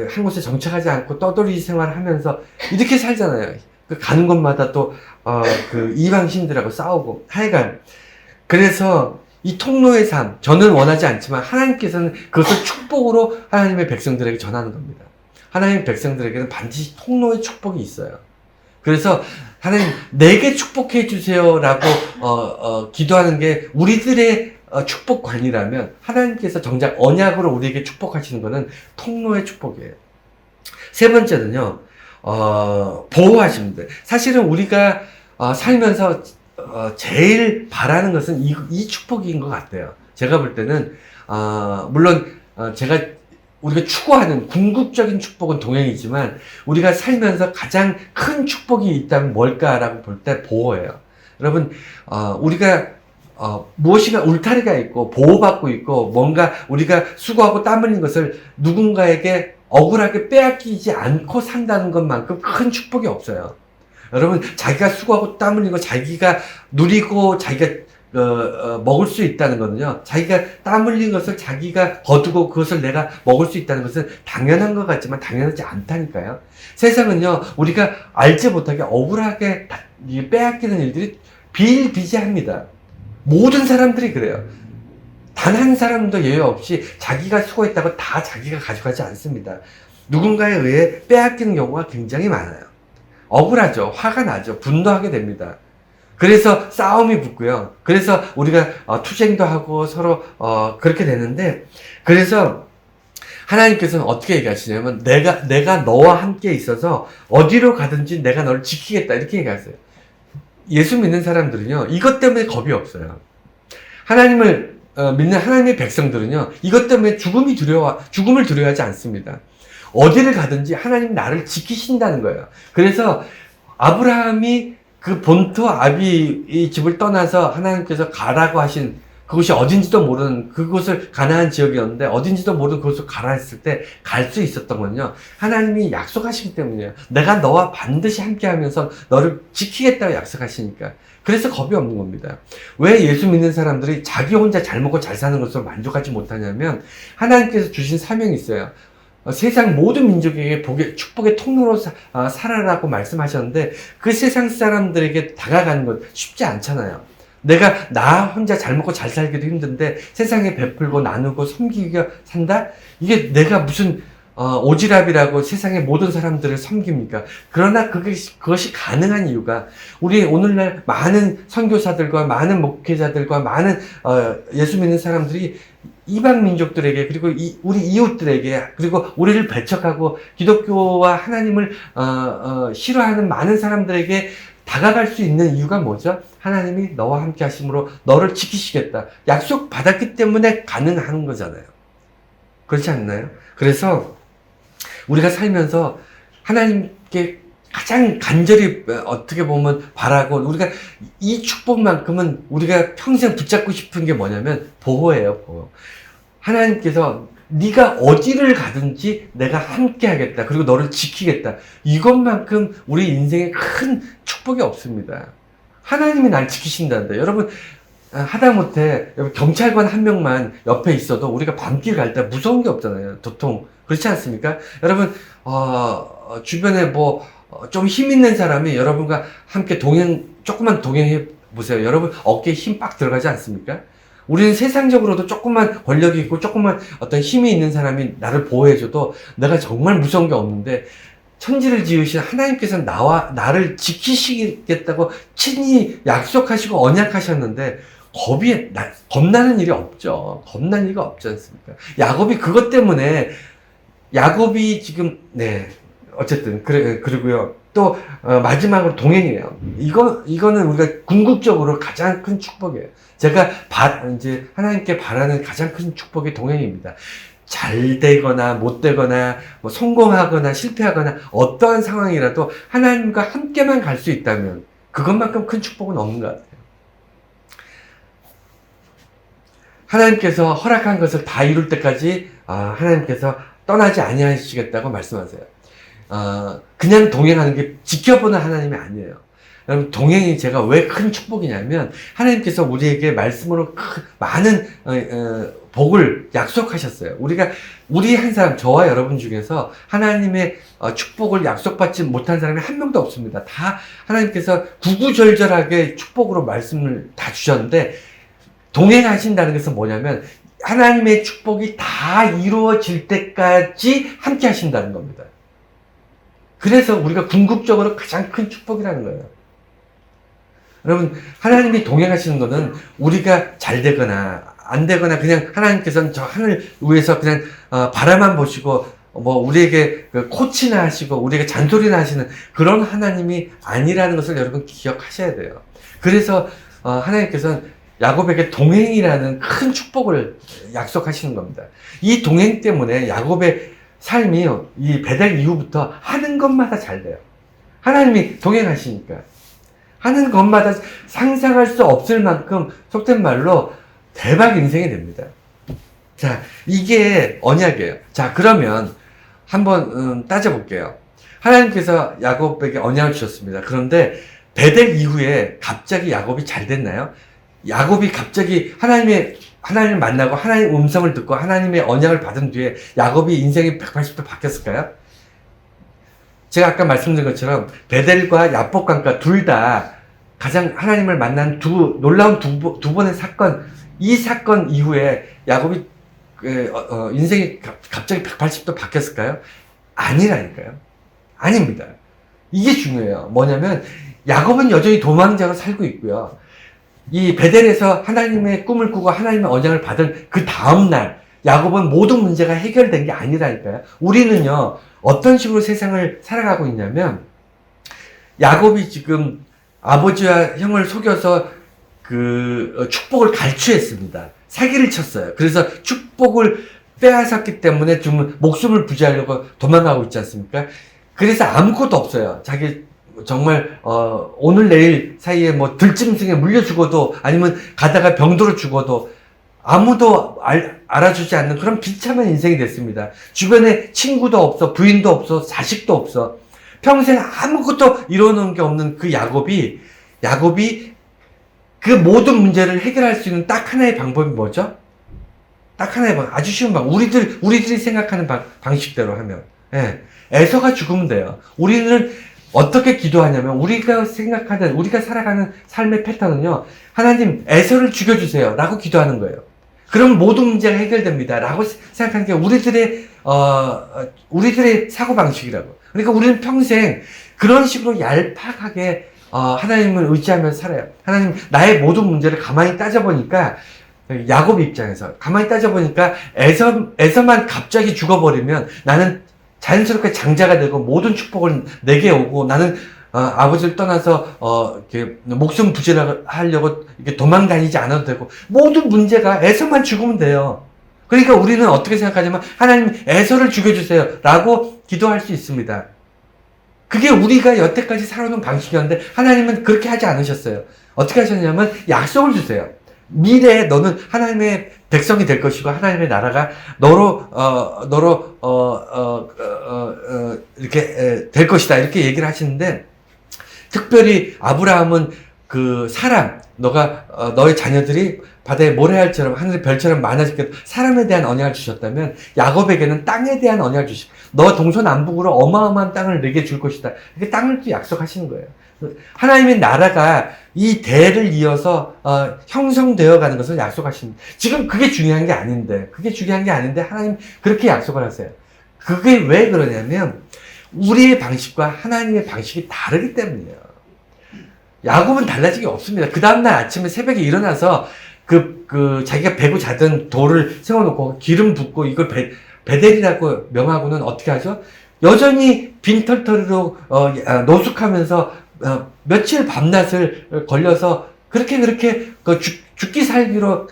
한 곳에 정착하지 않고 떠돌이 생활하면서 이렇게 살잖아요. 그 가는 곳마다 또 그 이방 신들하고 싸우고 하여간 그래서 이 통로의 삶, 저는 원하지 않지만 하나님께서는 그것을 축복으로 하나님의 백성들에게 전하는 겁니다. 하나님의 백성들에게는 반드시 통로의 축복이 있어요. 그래서 하나님 내게 축복해 주세요라고 기도하는 게 우리들의 축복관이라면 하나님께서 정작 언약으로 우리에게 축복하시는 것은 통로의 축복이에요. 세 번째는요, 보호하십니다. 사실은 우리가 살면서 제일 바라는 것은 이 축복인 것 같아요. 제가 볼 때는, 물론, 우리가 추구하는 궁극적인 축복은 동행이지만, 우리가 살면서 가장 큰 축복이 있다면 뭘까라고 볼 때 보호예요. 여러분, 우리가, 무엇인가 울타리가 있고, 보호받고 있고, 뭔가 우리가 수고하고 땀 흘린 것을 누군가에게 억울하게 빼앗기지 않고 산다는 것만큼 큰 축복이 없어요. 여러분, 자기가 수고하고 땀 흘리고 자기가 누리고 자기가 먹을 수 있다는 거는요, 자기가 땀 흘린 것을 자기가 거두고 그것을 내가 먹을 수 있다는 것은 당연한 것 같지만 당연하지 않다니까요. 세상은요, 우리가 알지 못하게 억울하게 빼앗기는 일들이 비일비재합니다. 모든 사람들이 그래요. 단 한 사람도 예외 없이 자기가 수고했다고 다 자기가 가져가지 않습니다. 누군가에 의해 빼앗기는 경우가 굉장히 많아요. 억울하죠. 화가 나죠. 분노하게 됩니다. 그래서 싸움이 붙고요. 그래서 우리가 투쟁도 하고 서로 그렇게 되는데, 그래서 하나님께서는 어떻게 얘기하시냐면 내가 너와 함께 있어서 어디로 가든지 내가 너를 지키겠다 이렇게 얘기하세요. 예수 믿는 사람들은요, 이것 때문에 겁이 없어요. 하나님을 믿는 하나님의 백성들은요, 이것 때문에 죽음을 두려워하지 않습니다. 어디를 가든지 하나님 나를 지키신다는 거예요. 그래서 아브라함이 그 본토 아비의 집을 떠나서 하나님께서 가라고 하신 그곳이 어딘지도 모르는 그곳을 가나안 지역이었는데 어딘지도 모르는 그곳을 가라 했을 때 갈 수 있었던 건요, 하나님이 약속하시기 때문이에요. 내가 너와 반드시 함께 하면서 너를 지키겠다고 약속하시니까. 그래서 겁이 없는 겁니다. 왜 예수 믿는 사람들이 자기 혼자 잘 먹고 잘 사는 것으로 만족하지 못하냐면 하나님께서 주신 사명이 있어요. 세상 모든 민족에게 축복의 통로로 살아라고 말씀하셨는데 그 세상 사람들에게 다가가는 것 쉽지 않잖아요. 내가 나 혼자 잘 먹고 잘 살기도 힘든데 세상에 베풀고 나누고 섬기며 산다? 이게 내가 무슨 오지랖이라고 세상의 모든 사람들을 섬깁니까? 그러나 그것이 가능한 이유가 우리 오늘날 많은 선교사들과 많은 목회자들과 많은 예수 믿는 사람들이 이방 민족들에게 그리고 우리 이웃들에게 그리고 우리를 배척하고 기독교와 하나님을 싫어하는 많은 사람들에게 다가갈 수 있는 이유가 뭐죠? 하나님이 너와 함께 하심으로 너를 지키시겠다. 약속 받았기 때문에 가능한 거잖아요. 그렇지 않나요? 그래서 우리가 살면서 하나님께 가장 간절히 어떻게 보면 바라고 우리가 이 축복만큼은 우리가 평생 붙잡고 싶은 게 뭐냐면 보호예요, 보호. 하나님께서 네가 어디를 가든지 내가 함께 하겠다. 그리고 너를 지키겠다. 이것만큼 우리 인생에 큰 축복이 없습니다. 하나님이 날 지키신다는데 여러분 하다못해 경찰관 한 명만 옆에 있어도 우리가 밤길 갈 때 무서운 게 없잖아요. 도통 그렇지 않습니까? 여러분 주변에 좀 힘 있는 사람이 여러분과 함께 조금만 동행해 보세요. 여러분 어깨에 힘 빡 들어가지 않습니까? 우리는 세상적으로도 조금만 권력이 있고 조금만 어떤 힘이 있는 사람이 나를 보호해줘도 내가 정말 무서운 게 없는데 천지를 지으신 하나님께서는 나를 지키시겠다고 친히 약속하시고 언약하셨는데 겁나는 일이 없죠. 겁날 리가 없지 않습니까? 야곱이 그것 때문에 야곱이 지금 어쨌든 그리고요. 또 마지막으로 동행이에요. 이거는 우리가 궁극적으로 가장 큰 축복이에요. 제가 이제 하나님께 바라는 가장 큰 축복이 동행입니다. 잘 되거나 못 되거나 성공하거나 실패하거나 어떠한 상황이라도 하나님과 함께만 갈 수 있다면 그것만큼 큰 축복은 없는 것 같아요. 하나님께서 허락한 것을 다 이룰 때까지 하나님께서 떠나지 아니하시겠다고 말씀하세요. 그냥 동행하는 게 지켜보는 하나님이 아니에요. 여러분, 동행이 제가 왜 큰 축복이냐면, 하나님께서 우리에게 말씀으로 많은 복을 약속하셨어요. 우리 한 사람, 저와 여러분 중에서 하나님의 축복을 약속받지 못한 사람이 한 명도 없습니다. 다 하나님께서 구구절절하게 축복으로 말씀을 다 주셨는데, 동행하신다는 것은 뭐냐면, 하나님의 축복이 다 이루어질 때까지 함께 하신다는 겁니다. 그래서 우리가 궁극적으로 가장 큰 축복이라는 거예요. 여러분, 하나님이 동행하시는 거는 우리가 잘 되거나 안 되거나 그냥 하나님께서는 저 하늘 위에서 그냥 바라만 보시고 뭐 우리에게 코치나 하시고 우리에게 잔소리나 하시는 그런 하나님이 아니라는 것을 여러분 기억하셔야 돼요. 그래서 하나님께서는 야곱에게 동행이라는 큰 축복을 약속하시는 겁니다. 이 동행 때문에 야곱의 삶이 이 베델 이후부터 하는 것마다 잘 돼요. 하나님이 동행하시니까. 하는 것마다 상상할 수 없을 만큼 속된 말로 대박 인생이 됩니다. 자, 이게 언약이에요. 자, 그러면 한번 따져볼게요. 하나님께서 야곱에게 언약을 주셨습니다. 그런데 베델 이후에 갑자기 야곱이 잘 됐나요? 야곱이 갑자기 하나님을 만나고 하나님의 음성을 듣고 하나님의 언약을 받은 뒤에 야곱이 인생이 180도 바뀌었을까요? 제가 아까 말씀드린 것처럼 베델과 야복강가 둘 다 가장 하나님을 만난 놀라운 두 번의 사건, 이 사건 이후에 야곱이 인생이 갑자기 180도 바뀌었을까요? 아니라니까요. 아닙니다. 이게 중요해요. 뭐냐면 야곱은 여전히 도망자로 살고 있고요. 이 베델에서 하나님의 꿈을 꾸고 하나님의 언약을 받은 그 다음날 야곱은 모든 문제가 해결된 게 아니라니까요. 우리는요, 어떤 식으로 세상을 살아가고 있냐면, 야곱이 지금 아버지와 형을 속여서 축복을 갈취했습니다. 사기를 쳤어요. 그래서 축복을 빼앗았기 때문에 좀 목숨을 부지하려고 도망가고 있지 않습니까? 그래서 아무것도 없어요. 자기 정말 오늘 내일 사이에 뭐 들짐승에 물려 죽어도 아니면 가다가 병들어 죽어도 아무도 알아주지 않는 그런 비참한 인생이 됐습니다. 주변에 친구도 없어, 부인도 없어, 자식도 없어. 평생 아무것도 이뤄놓은 게 없는 그 야곱이 그 모든 문제를 해결할 수 있는 딱 하나의 방법이 뭐죠? 딱 하나의 방법, 아주 쉬운 방법. 우리들이 생각하는 방식대로 하면, 에서가 죽으면 돼요. 우리는 어떻게 기도하냐면, 우리가 살아가는 삶의 패턴은요, 하나님, 에서를 죽여주세요. 라고 기도하는 거예요. 그럼 모든 문제가 해결됩니다. 라고 생각하는 게 우리들의 사고방식이라고. 그러니까 우리는 평생 그런 식으로 얄팍하게, 하나님을 의지하면서 살아요. 하나님, 나의 모든 문제를 가만히 따져보니까, 야곱 입장에서, 가만히 따져보니까, 에서만 갑자기 죽어버리면 나는 자연스럽게 장자가 되고 모든 축복을 내게 오고 나는 아버지를 떠나서 이렇게 목숨 부지하려고 이렇게 도망 다니지 않아도 되고 모든 문제가 에서만 죽으면 돼요. 그러니까 우리는 어떻게 생각하냐면 하나님 에서를 죽여주세요 라고 기도할 수 있습니다. 그게 우리가 여태까지 살아오는 방식이었는데 하나님은 그렇게 하지 않으셨어요. 어떻게 하셨냐면 약속을 주세요. 미래에 너는 하나님의 백성이 될 것이고 하나님의 나라가 너로 이렇게 될 것이다 이렇게 얘기를 하시는데 특별히 아브라함은 그 사람 너의 자녀들이 바다의 모래알처럼 하늘의 별처럼 많아지게 사람에 대한 언약을 주셨다면 야곱에게는 땅에 대한 언약을 주시고 너 동서남북으로 어마어마한 땅을 내게 줄 것이다 이렇게 땅을 또 약속하시는 거예요. 하나님의 나라가 이 대를 이어서 형성되어 가는 것을 약속하십니다. 지금 그게 중요한 게 아닌데 하나님 그렇게 약속을 하세요. 그게 왜 그러냐면 우리의 방식과 하나님의 방식이 다르기 때문이에요. 야곱은 달라진 게 없습니다. 그 다음날 아침에 새벽에 일어나서 자기가 베고 자던 돌을 세워놓고 기름 붓고 이걸 베델이라고 명하고는 어떻게 하죠? 여전히 빈털터리로 노숙하면서 며칠 밤낮을 걸려서 그렇게 죽기 살기로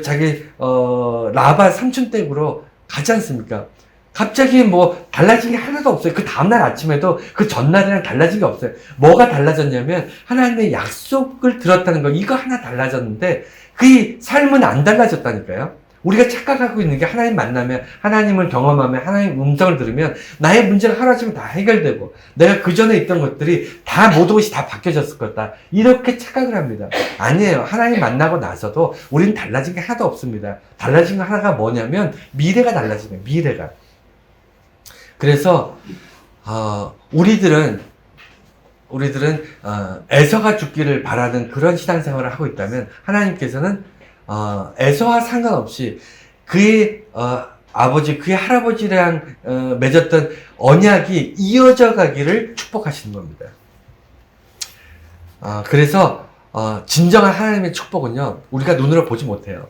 자기 라바 삼촌 댁으로 가지 않습니까? 갑자기 뭐 달라진 게 하나도 없어요. 그 다음날 아침에도 그 전날이랑 달라진 게 없어요. 뭐가 달라졌냐면 하나님의 약속을 들었다는 거 이거 하나 달라졌는데 그 삶은 안 달라졌다니까요. 우리가 착각하고 있는 게 하나님 만나면, 하나님을 경험하면, 하나님 음성을 들으면 나의 문제가 하루아침에 다 해결되고 내가 그 전에 있던 것들이 다 모든 것이 다 바뀌어졌을 거다. 이렇게 착각을 합니다. 아니에요. 하나님 만나고 나서도 우리는 달라진 게 하나도 없습니다. 달라진 거 하나가 뭐냐면 미래가 달라지네. 미래가. 그래서 우리들은 에서가 죽기를 바라는 그런 신앙생활을 하고 있다면 하나님께서는 에서와 상관없이 그의 아버지, 그의 할아버지랑 맺었던 언약이 이어져 가기를 축복하시는 겁니다. 그래서 진정한 하나님의 축복은요, 우리가 눈으로 보지 못해요.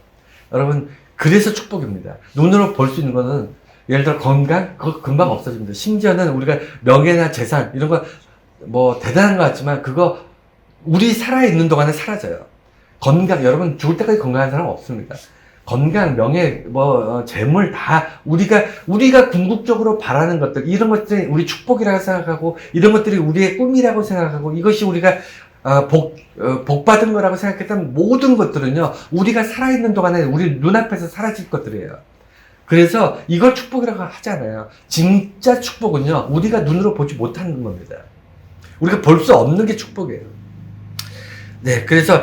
여러분, 그래서 축복입니다. 눈으로 볼 수 있는 거는 예를 들어 건강, 그거 금방 없어집니다. 심지어는 우리가 명예나 재산 이런 거 뭐 대단한 것 같지만 그거 우리 살아있는 동안에 사라져요. 건강, 여러분 죽을 때까지 건강한 사람 없습니다. 건강, 명예, 재물 다 우리가 궁극적으로 바라는 것들, 이런 것들이 우리 축복이라고 생각하고, 이런 것들이 우리의 꿈이라고 생각하고, 이것이 우리가 복받은 거라고 생각했던 모든 것들은요, 우리가 살아있는 동안에 우리 눈앞에서 사라질 것들이에요. 그래서 이걸 축복이라고 하잖아요. 진짜 축복은요, 우리가 눈으로 보지 못하는 겁니다. 우리가 볼 수 없는 게 축복이에요. 네, 그래서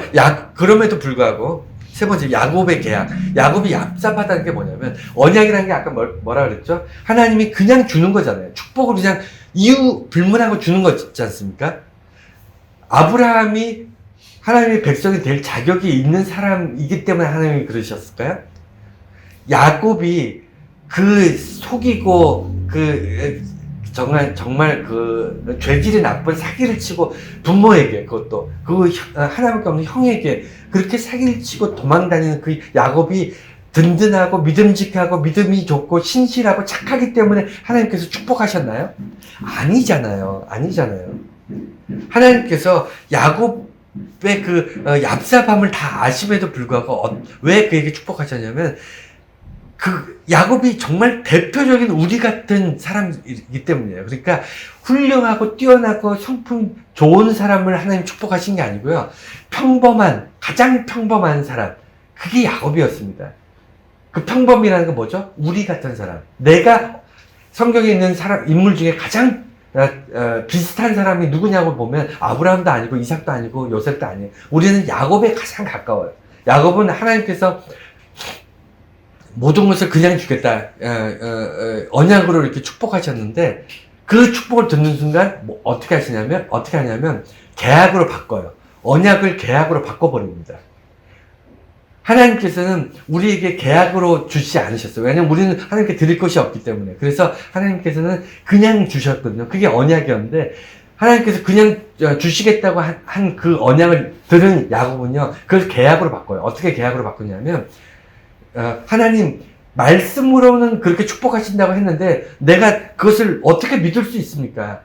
그럼에도 불구하고 세 번째, 야곱의 계약. 야곱이 얍삽하다는 게 뭐냐면, 언약이라는 게 아까 뭐라 그랬죠? 하나님이 그냥 주는 거잖아요. 축복을 그냥 이유 불문하고 주는 거지 않습니까? 아브라함이 하나님의 백성이 될 자격이 있는 사람이기 때문에 하나님이 그러셨을까요? 야곱이 속이고 정말 죄질이 나쁜 사기를 치고 부모에게, 그것도 하나밖에 없는 형에게 그렇게 사기를 치고 도망다니는 그 야곱이 든든하고 믿음직하고 믿음이 좋고 신실하고 착하기 때문에 하나님께서 축복하셨나요? 아니잖아요. 하나님께서 야곱의 얍삽함을 다 아심에도 불구하고 왜 그에게 축복하셨냐면, 야곱이 정말 대표적인 우리 같은 사람이기 때문이에요. 그러니까 훌륭하고 뛰어나고 성품 좋은 사람을 하나님 축복하신 게 아니고요. 가장 평범한 사람. 그게 야곱이었습니다. 그 평범이라는 건 뭐죠? 우리 같은 사람. 내가 성경에 있는 인물 중에 가장 비슷한 사람이 누구냐고 보면 아브라함도 아니고 이삭도 아니고 요셉도 아니에요. 우리는 야곱에 가장 가까워요. 야곱은 하나님께서 모든 것을 그냥 주겠다. 언약으로 이렇게 축복하셨는데, 그 축복을 듣는 순간, 어떻게 하냐면, 계약으로 바꿔요. 언약을 계약으로 바꿔버립니다. 하나님께서는 우리에게 계약으로 주시지 않으셨어요. 왜냐면 우리는 하나님께 드릴 것이 없기 때문에. 그래서 하나님께서는 그냥 주셨거든요. 그게 언약이었는데, 하나님께서 그냥 주시겠다고 한 그 언약을 들은 야곱은요, 그걸 계약으로 바꿔요. 어떻게 계약으로 바꾸냐면, 하나님 말씀으로는 그렇게 축복하신다고 했는데 내가 그것을 어떻게 믿을 수 있습니까?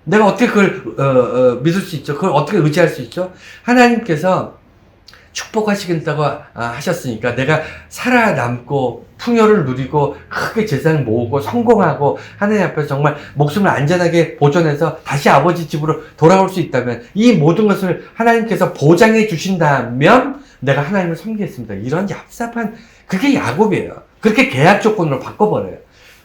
내가 어떻게 그걸 믿을 수 있죠? 그걸 어떻게 의지할 수 있죠? 하나님께서 축복하시겠다고 하셨으니까 내가 살아남고 풍요를 누리고 크게 재산을 모으고 성공하고 하나님 앞에서 정말 목숨을 안전하게 보존해서 다시 아버지 집으로 돌아올 수 있다면, 이 모든 것을 하나님께서 보장해 주신다면 내가 하나님을 섬기겠습니다. 이런 얍삽한, 그게 야곱이에요. 그렇게 계약 조건으로 바꿔버려요.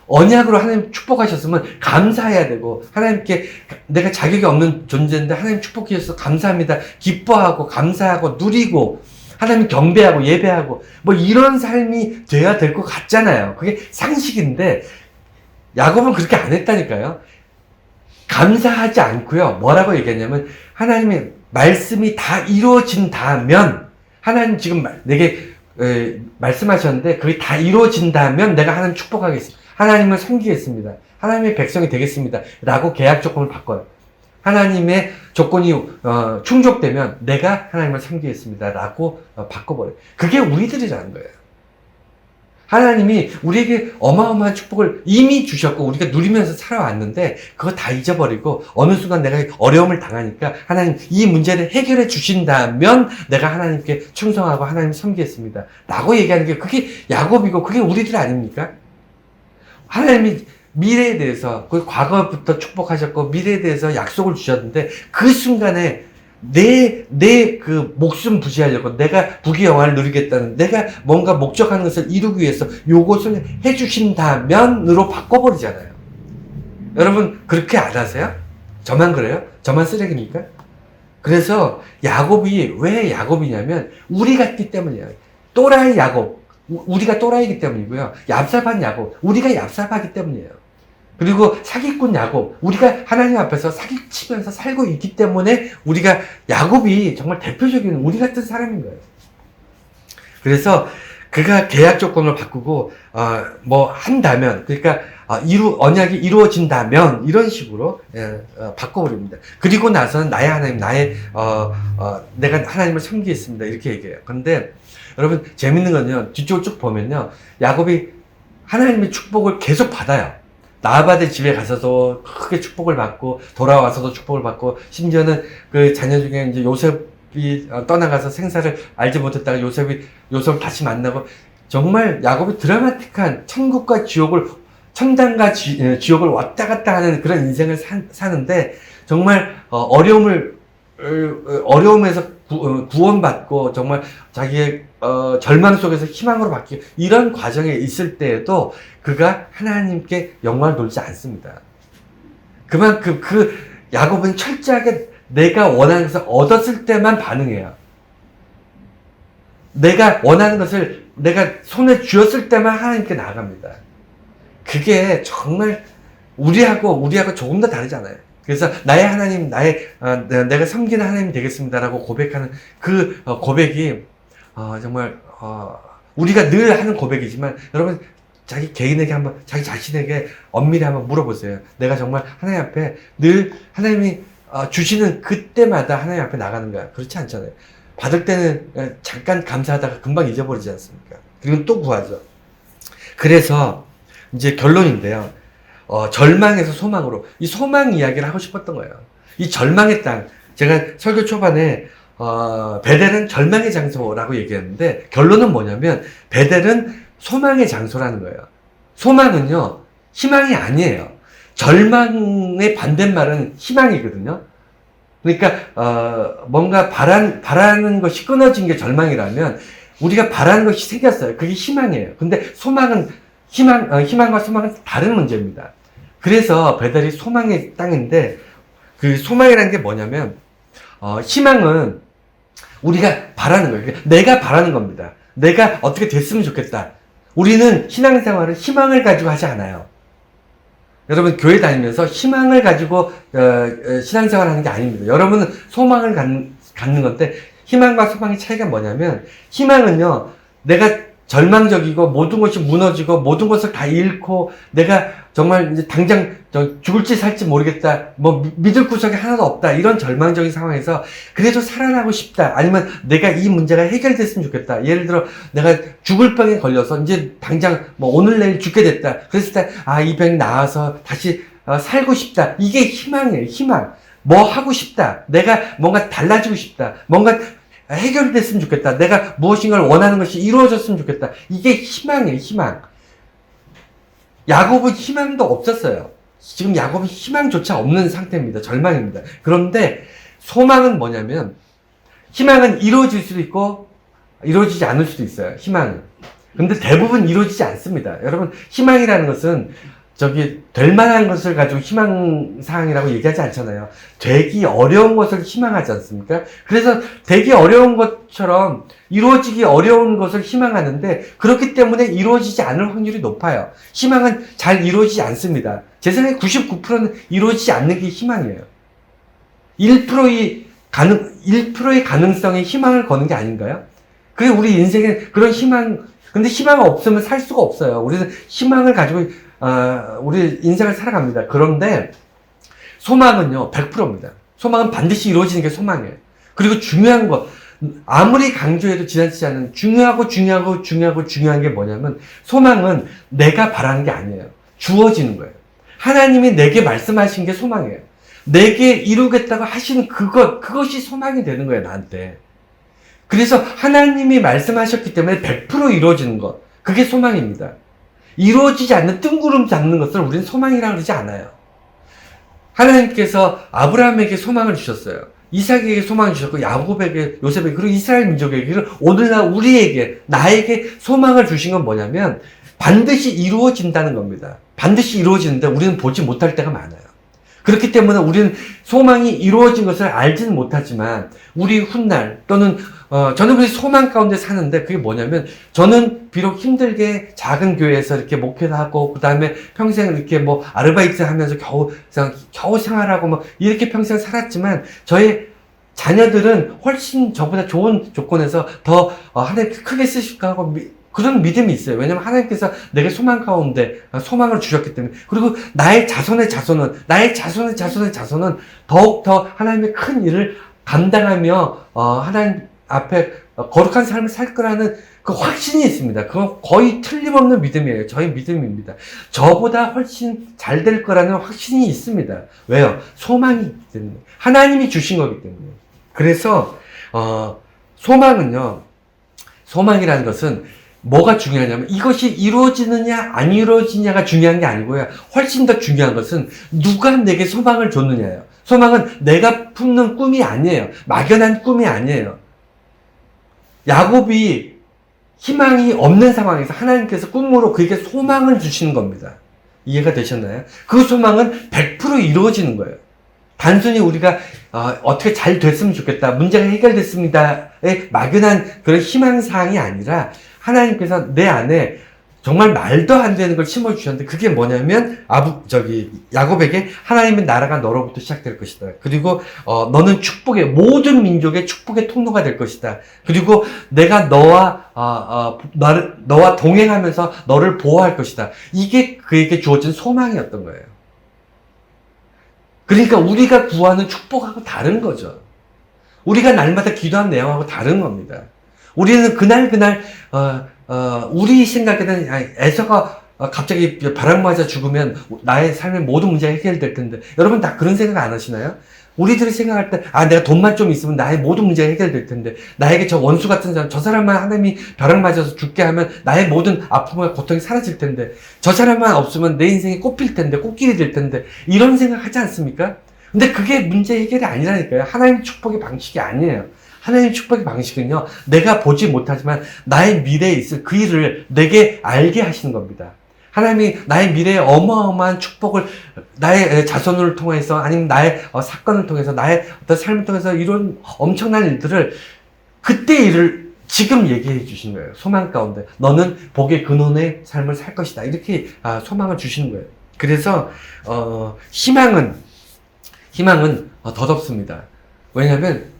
언약으로 하나님 축복하셨으면 감사해야 되고, 하나님께 내가 자격이 없는 존재인데 하나님 축복해 주셔서 감사합니다. 기뻐하고 감사하고 누리고 하나님 경배하고 예배하고 이런 삶이 돼야 될 것 같잖아요. 그게 상식인데 야곱은 그렇게 안 했다니까요. 감사하지 않고요. 뭐라고 얘기했냐면, 하나님의 말씀이 다 이루어진다면, 하나님 지금 내게 말씀하셨는데 그게 다 이루어진다면 내가 하나님 축복하겠습니다. 하나님을 섬기겠습니다. 하나님의 백성이 되겠습니다. 라고 계약 조건을 바꿔요. 하나님의 조건이 충족되면 내가 하나님을 섬기겠습니다. 라고 바꿔버려요. 그게 우리들이라는 거예요. 하나님이 우리에게 어마어마한 축복을 이미 주셨고 우리가 누리면서 살아왔는데 그거 다 잊어버리고 어느 순간 내가 어려움을 당하니까 하나님 이 문제를 해결해 주신다면 내가 하나님께 충성하고 하나님 섬기겠습니다. 라고 얘기하는 게 그게 야곱이고 그게 우리들 아닙니까? 하나님이 미래에 대해서, 과거부터 축복하셨고 미래에 대해서 약속을 주셨는데 그 순간에 내 그 목숨 부지하려고 내가 부귀영화를 누리겠다는 내가 뭔가 목적하는 것을 이루기 위해서 요것을 해주신다면으로 바꿔버리잖아요. 여러분 그렇게 안 하세요? 저만 그래요? 저만 쓰레기입니까? 그래서 야곱이 왜 야곱이냐면 우리 같기 때문이에요. 또라이 야곱, 우리가 또라이기 때문이고요. 얍삽한 야곱, 우리가 얍삽하기 때문이에요. 그리고 사기꾼 야곱, 우리가 하나님 앞에서 사기치면서 살고 있기 때문에 우리가 야곱이 정말 대표적인 우리 같은 사람인 거예요. 그래서 그가 계약 조건을 바꾸고 뭐 한다면, 그러니까 언약이 이루어진다면 이런 식으로 바꿔버립니다. 그리고 나서는 나의 하나님, 내가 하나님을 섬기겠습니다 이렇게 얘기해요. 그런데 여러분 재밌는 건요, 뒤쪽을 쭉 보면요, 야곱이 하나님의 축복을 계속 받아요. 나바데 집에 가서도 크게 축복을 받고 돌아와서도 축복을 받고, 심지어는 그 자녀 중에 이제 요셉이 떠나가서 생사를 알지 못했다가 요셉을 다시 만나고, 정말 야곱이 드라마틱한 천국과 지옥을, 천당과 지옥을 왔다 갔다 하는 그런 인생을 사는데, 정말 어려움에서 구원받고 정말 자기의 절망 속에서 희망으로 바뀌고 이런 과정에 있을 때에도 그가 하나님께 영광을 돌지 않습니다. 그만큼 그 야곱은 철저하게 내가 원하는 것을 얻었을 때만 반응해요. 내가 원하는 것을 내가 손에 쥐었을 때만 하나님께 나아갑니다. 그게 정말 우리하고 조금 더 다르잖아요. 그래서 나의 하나님, 내가 섬기는 하나님이 되겠습니다라고 고백하는 그 고백이 정말 우리가 늘 하는 고백이지만, 여러분 자기 개인에게 한번, 자기 자신에게 엄밀히 한번 물어보세요. 내가 정말 하나님 앞에 늘 하나님이 주시는 그때마다 하나님 앞에 나가는 거야? 그렇지 않잖아요. 받을 때는 잠깐 감사하다가 금방 잊어버리지 않습니까? 그리고 또 구하죠. 그래서 이제 결론인데요. 절망에서 소망으로, 이 소망 이야기를 하고 싶었던 거예요. 이 절망의 땅, 제가 설교 초반에 베델은 절망의 장소라고 얘기했는데, 결론은 뭐냐면 베델은 소망의 장소라는 거예요. 소망은요 희망이 아니에요. 절망의 반대말은 희망이거든요. 그러니까 뭔가 바라는 것이 끊어진 게 절망이라면, 우리가 바라는 것이 생겼어요. 그게 희망이에요. 근데 소망은 희망과 소망은 다른 문제입니다. 그래서 베델이 소망의 땅인데, 그 소망이라는 게 뭐냐면, 희망은 우리가 바라는 거예요. 그러니까 내가 바라는 겁니다. 내가 어떻게 됐으면 좋겠다. 우리는 신앙생활을 희망을 가지고 하지 않아요. 여러분 교회 다니면서 희망을 가지고 신앙생활 하는 게 아닙니다. 여러분은 소망을 갖는 건데, 희망과 소망의 차이가 뭐냐면, 희망은요 내가 절망적이고 모든 것이 무너지고 모든 것을 다 잃고 내가 정말 이제 당장 죽을지 살지 모르겠다, 뭐 믿을 구석이 하나도 없다, 이런 절망적인 상황에서 그래도 살아나고 싶다, 아니면 내가 이 문제가 해결됐으면 좋겠다. 예를 들어 내가 죽을 병에 걸려서 이제 당장 뭐 오늘 내일 죽게 됐다. 그랬을 때 이 병이 나아서 다시 살고 싶다. 이게 희망이에요. 희망. 뭐 하고 싶다. 내가 뭔가 달라지고 싶다. 뭔가 해결됐으면 좋겠다. 내가 무엇인가를 원하는 것이 이루어졌으면 좋겠다. 이게 희망이에요. 희망. 야곱은 희망도 없었어요. 지금 야곱은 희망조차 없는 상태입니다. 절망입니다. 그런데 소망은 뭐냐면, 희망은 이루어질 수도 있고 이루어지지 않을 수도 있어요. 희망은. 근데 대부분 이루어지지 않습니다. 여러분 희망이라는 것은 될 만한 것을 가지고 희망사항이라고 얘기하지 않잖아요. 되기 어려운 것을 희망하지 않습니까? 그래서 되기 어려운 것처럼 이루어지기 어려운 것을 희망하는데, 그렇기 때문에 이루어지지 않을 확률이 높아요. 희망은 잘 이루어지지 않습니다. 제 생각에 99%는 이루어지지 않는 게 희망이에요. 1%의 가능성에 희망을 거는 게 아닌가요? 그게 우리 인생에 그런 근데 희망이 없으면 살 수가 없어요. 우리는 희망을 가지고 우리 인생을 살아갑니다. 그런데 소망은요 100%입니다. 소망은 반드시 이루어지는 게 소망이에요. 그리고 중요한 것, 아무리 강조해도 지나치지 않는 중요한 게 뭐냐면, 소망은 내가 바라는 게 아니에요. 주어지는 거예요. 하나님이 내게 말씀하신 게 소망이에요. 내게 이루겠다고 하시는 그것이 소망이 되는 거예요, 나한테. 그래서 하나님이 말씀하셨기 때문에 100% 이루어지는 것, 그게 소망입니다. 이루어지지 않는 뜬구름 잡는 것을 우리는 소망이라고 그러지 않아요. 하나님께서 아브라함에게 소망을 주셨어요. 이삭에게 소망을 주셨고 야곱에게, 요셉에게, 그리고 이스라엘 민족에게, 오늘날 우리에게, 나에게 소망을 주신 건 뭐냐면 반드시 이루어진다는 겁니다. 반드시 이루어지는데 우리는 보지 못할 때가 많아요. 그렇기 때문에 우리는 소망이 이루어진 것을 알지는 못하지만 우리 훗날 또는 저는 그 소망 가운데 사는데, 그게 뭐냐면 저는 비록 힘들게 작은 교회에서 이렇게 목회도 하고 그 다음에 평생 이렇게 뭐 아르바이트 하면서 겨우 생활하고 뭐 이렇게 평생 살았지만 저의 자녀들은 훨씬 저보다 좋은 조건에서 더 하나님 크게 쓰실까 하고 그런 믿음이 있어요. 왜냐면 하나님께서 내게 소망 가운데 소망을 주셨기 때문에. 그리고 나의 자손의 자손은 더욱더 하나님의 큰 일을 감당하며 하나님 앞에 거룩한 삶을 살 거라는 그 확신이 있습니다. 그건 거의 틀림없는 믿음이에요. 저의 믿음입니다. 저보다 훨씬 잘 될 거라는 확신이 있습니다. 왜요? 소망이 있기 때문에. 하나님이 주신 거기 때문에. 그래서 소망이라는 것은 뭐가 중요하냐면 이것이 이루어지느냐 안 이루어지냐가 중요한 게 아니고요. 훨씬 더 중요한 것은 누가 내게 소망을 줬느냐예요. 소망은 내가 품는 꿈이 아니에요. 막연한 꿈이 아니에요. 야곱이 희망이 없는 상황에서 하나님께서 꿈으로 그에게 소망을 주시는 겁니다. 이해가 되셨나요? 그 소망은 100% 이루어지는 거예요. 단순히 우리가 어떻게 잘 됐으면 좋겠다, 문제가 해결됐습니다의 막연한 그런 희망사항이 아니라 하나님께서 내 안에 정말 말도 안 되는 걸 심어주셨는데, 그게 뭐냐면 야곱에게 하나님의 나라가 너로부터 시작될 것이다. 그리고 너는 모든 민족의 축복의 통로가 될 것이다. 그리고 내가 너와 동행하면서 너를 보호할 것이다. 이게 그에게 주어진 소망이었던 거예요. 그러니까 우리가 구하는 축복하고 다른 거죠. 우리가 날마다 기도하는 내용하고 다른 겁니다. 우리는 그날 우리 생각에는 에서가 갑자기 벼락 맞아 죽으면 나의 삶의 모든 문제가 해결될 텐데, 여러분 다 그런 생각 안 하시나요? 우리들이 생각할 때 내가 돈만 좀 있으면 나의 모든 문제가 해결될 텐데, 나에게 저 원수 같은 사람, 저 사람만 하나님이 벼락 맞아서 죽게 하면 나의 모든 아픔과 고통이 사라질 텐데, 저 사람만 없으면 내 인생이 꽃필 텐데, 꽃길이 될 텐데, 이런 생각 하지 않습니까? 근데 그게 문제 해결이 아니라니까요. 하나님의 축복의 방식이 아니에요. 하나님의 축복의 방식은요, 내가 보지 못하지만 나의 미래에 있을 그 일을 내게 알게 하시는 겁니다. 하나님이 나의 미래에 어마어마한 축복을 나의 자손을 통해서, 아니면 나의 사건을 통해서, 나의 어떤 삶을 통해서 이런 엄청난 일들을, 그때 일을 지금 얘기해 주신 거예요. 소망 가운데 너는 복의 근원의 삶을 살 것이다, 이렇게 소망을 주시는 거예요. 그래서 희망은 덧없습니다. 왜냐하면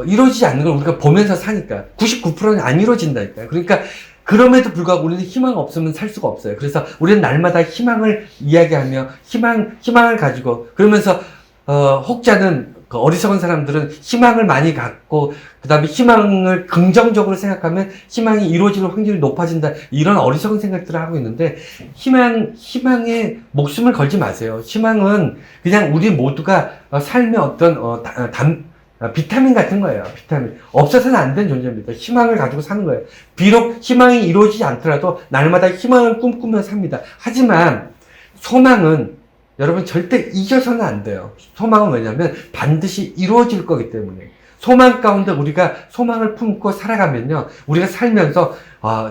이루어지지 않는 걸 우리가 보면서 사니까. 99%는 안 이루어진다니까요. 그러니까 그럼에도 불구하고 우리는 희망 없으면 살 수가 없어요. 그래서 우리는 날마다 희망을 이야기하며 희망을 가지고, 그러면서 혹자는, 그 어리석은 사람들은 희망을 많이 갖고 그 다음에 희망을 긍정적으로 생각하면 희망이 이루어지는 확률이 높아진다, 이런 어리석은 생각들을 하고 있는데, 희망에 목숨을 걸지 마세요. 희망은 그냥 우리 모두가 삶의 어떤 비타민 같은 거예요. 비타민. 없어서는 안 되는 존재입니다. 희망을 가지고 사는 거예요. 비록 희망이 이루어지지 않더라도 날마다 희망을 꿈꾸며 삽니다. 하지만 소망은 여러분 절대 잊어서는 안 돼요. 소망은 왜냐면 반드시 이루어질 거기 때문에. 소망 가운데 우리가 소망을 품고 살아가면요, 우리가 살면서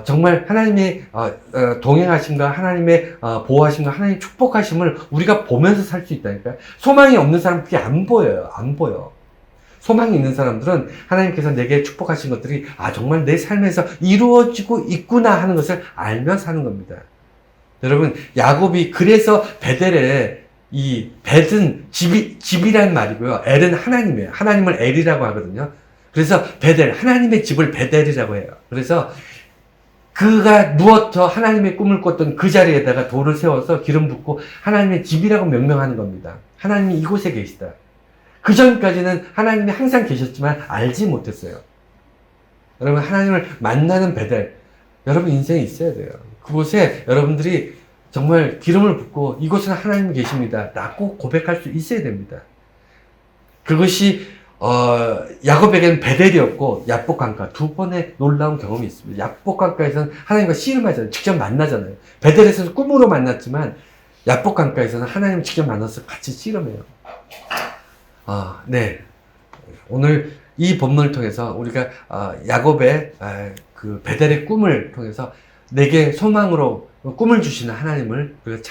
정말 하나님의 동행하심과 하나님의 보호하심과 하나님의 축복하심을 우리가 보면서 살 수 있다니까요. 소망이 없는 사람은 그게 안 보여요. 안 보여. 소망이 있는 사람들은 하나님께서 내게 축복하신 것들이 정말 내 삶에서 이루어지고 있구나 하는 것을 알며 사는 겁니다. 여러분, 야곱이 그래서 베델에, 이 벳은 집이란 말이고요, 엘은 하나님이에요. 하나님을 엘이라고 하거든요. 그래서 베델, 하나님의 집을 베델이라고 해요. 그래서 그가 누워서 하나님의 꿈을 꿨던 그 자리에다가 돌을 세워서 기름 붓고 하나님의 집이라고 명명하는 겁니다. 하나님이 이곳에 계시다. 그 전까지는 하나님이 항상 계셨지만 알지 못했어요. 여러분, 하나님을 만나는 베델, 여러분 인생에 있어야 돼요. 그곳에 여러분들이 정말 기름을 붓고 이곳은 하나님이 계십니다, 라고 고백할 수 있어야 됩니다. 그것이 야곱에게는 베델이었고 야복강가, 두 번의 놀라운 경험이 있습니다. 야복강가에서는 하나님과 씨름하잖아요. 직접 만나잖아요. 베델에서는 꿈으로 만났지만 야복강가에서는 하나님을 직접 만나서 같이 씨름해요. 네. 오늘 이 본문을 통해서 우리가 야곱의 그 베델의 꿈을 통해서 내게 소망으로 꿈을 주시는 하나님을 우리가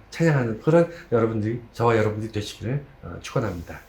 찬양하는 그런 여러분들이 저와 여러분들이 되시기를 축원합니다.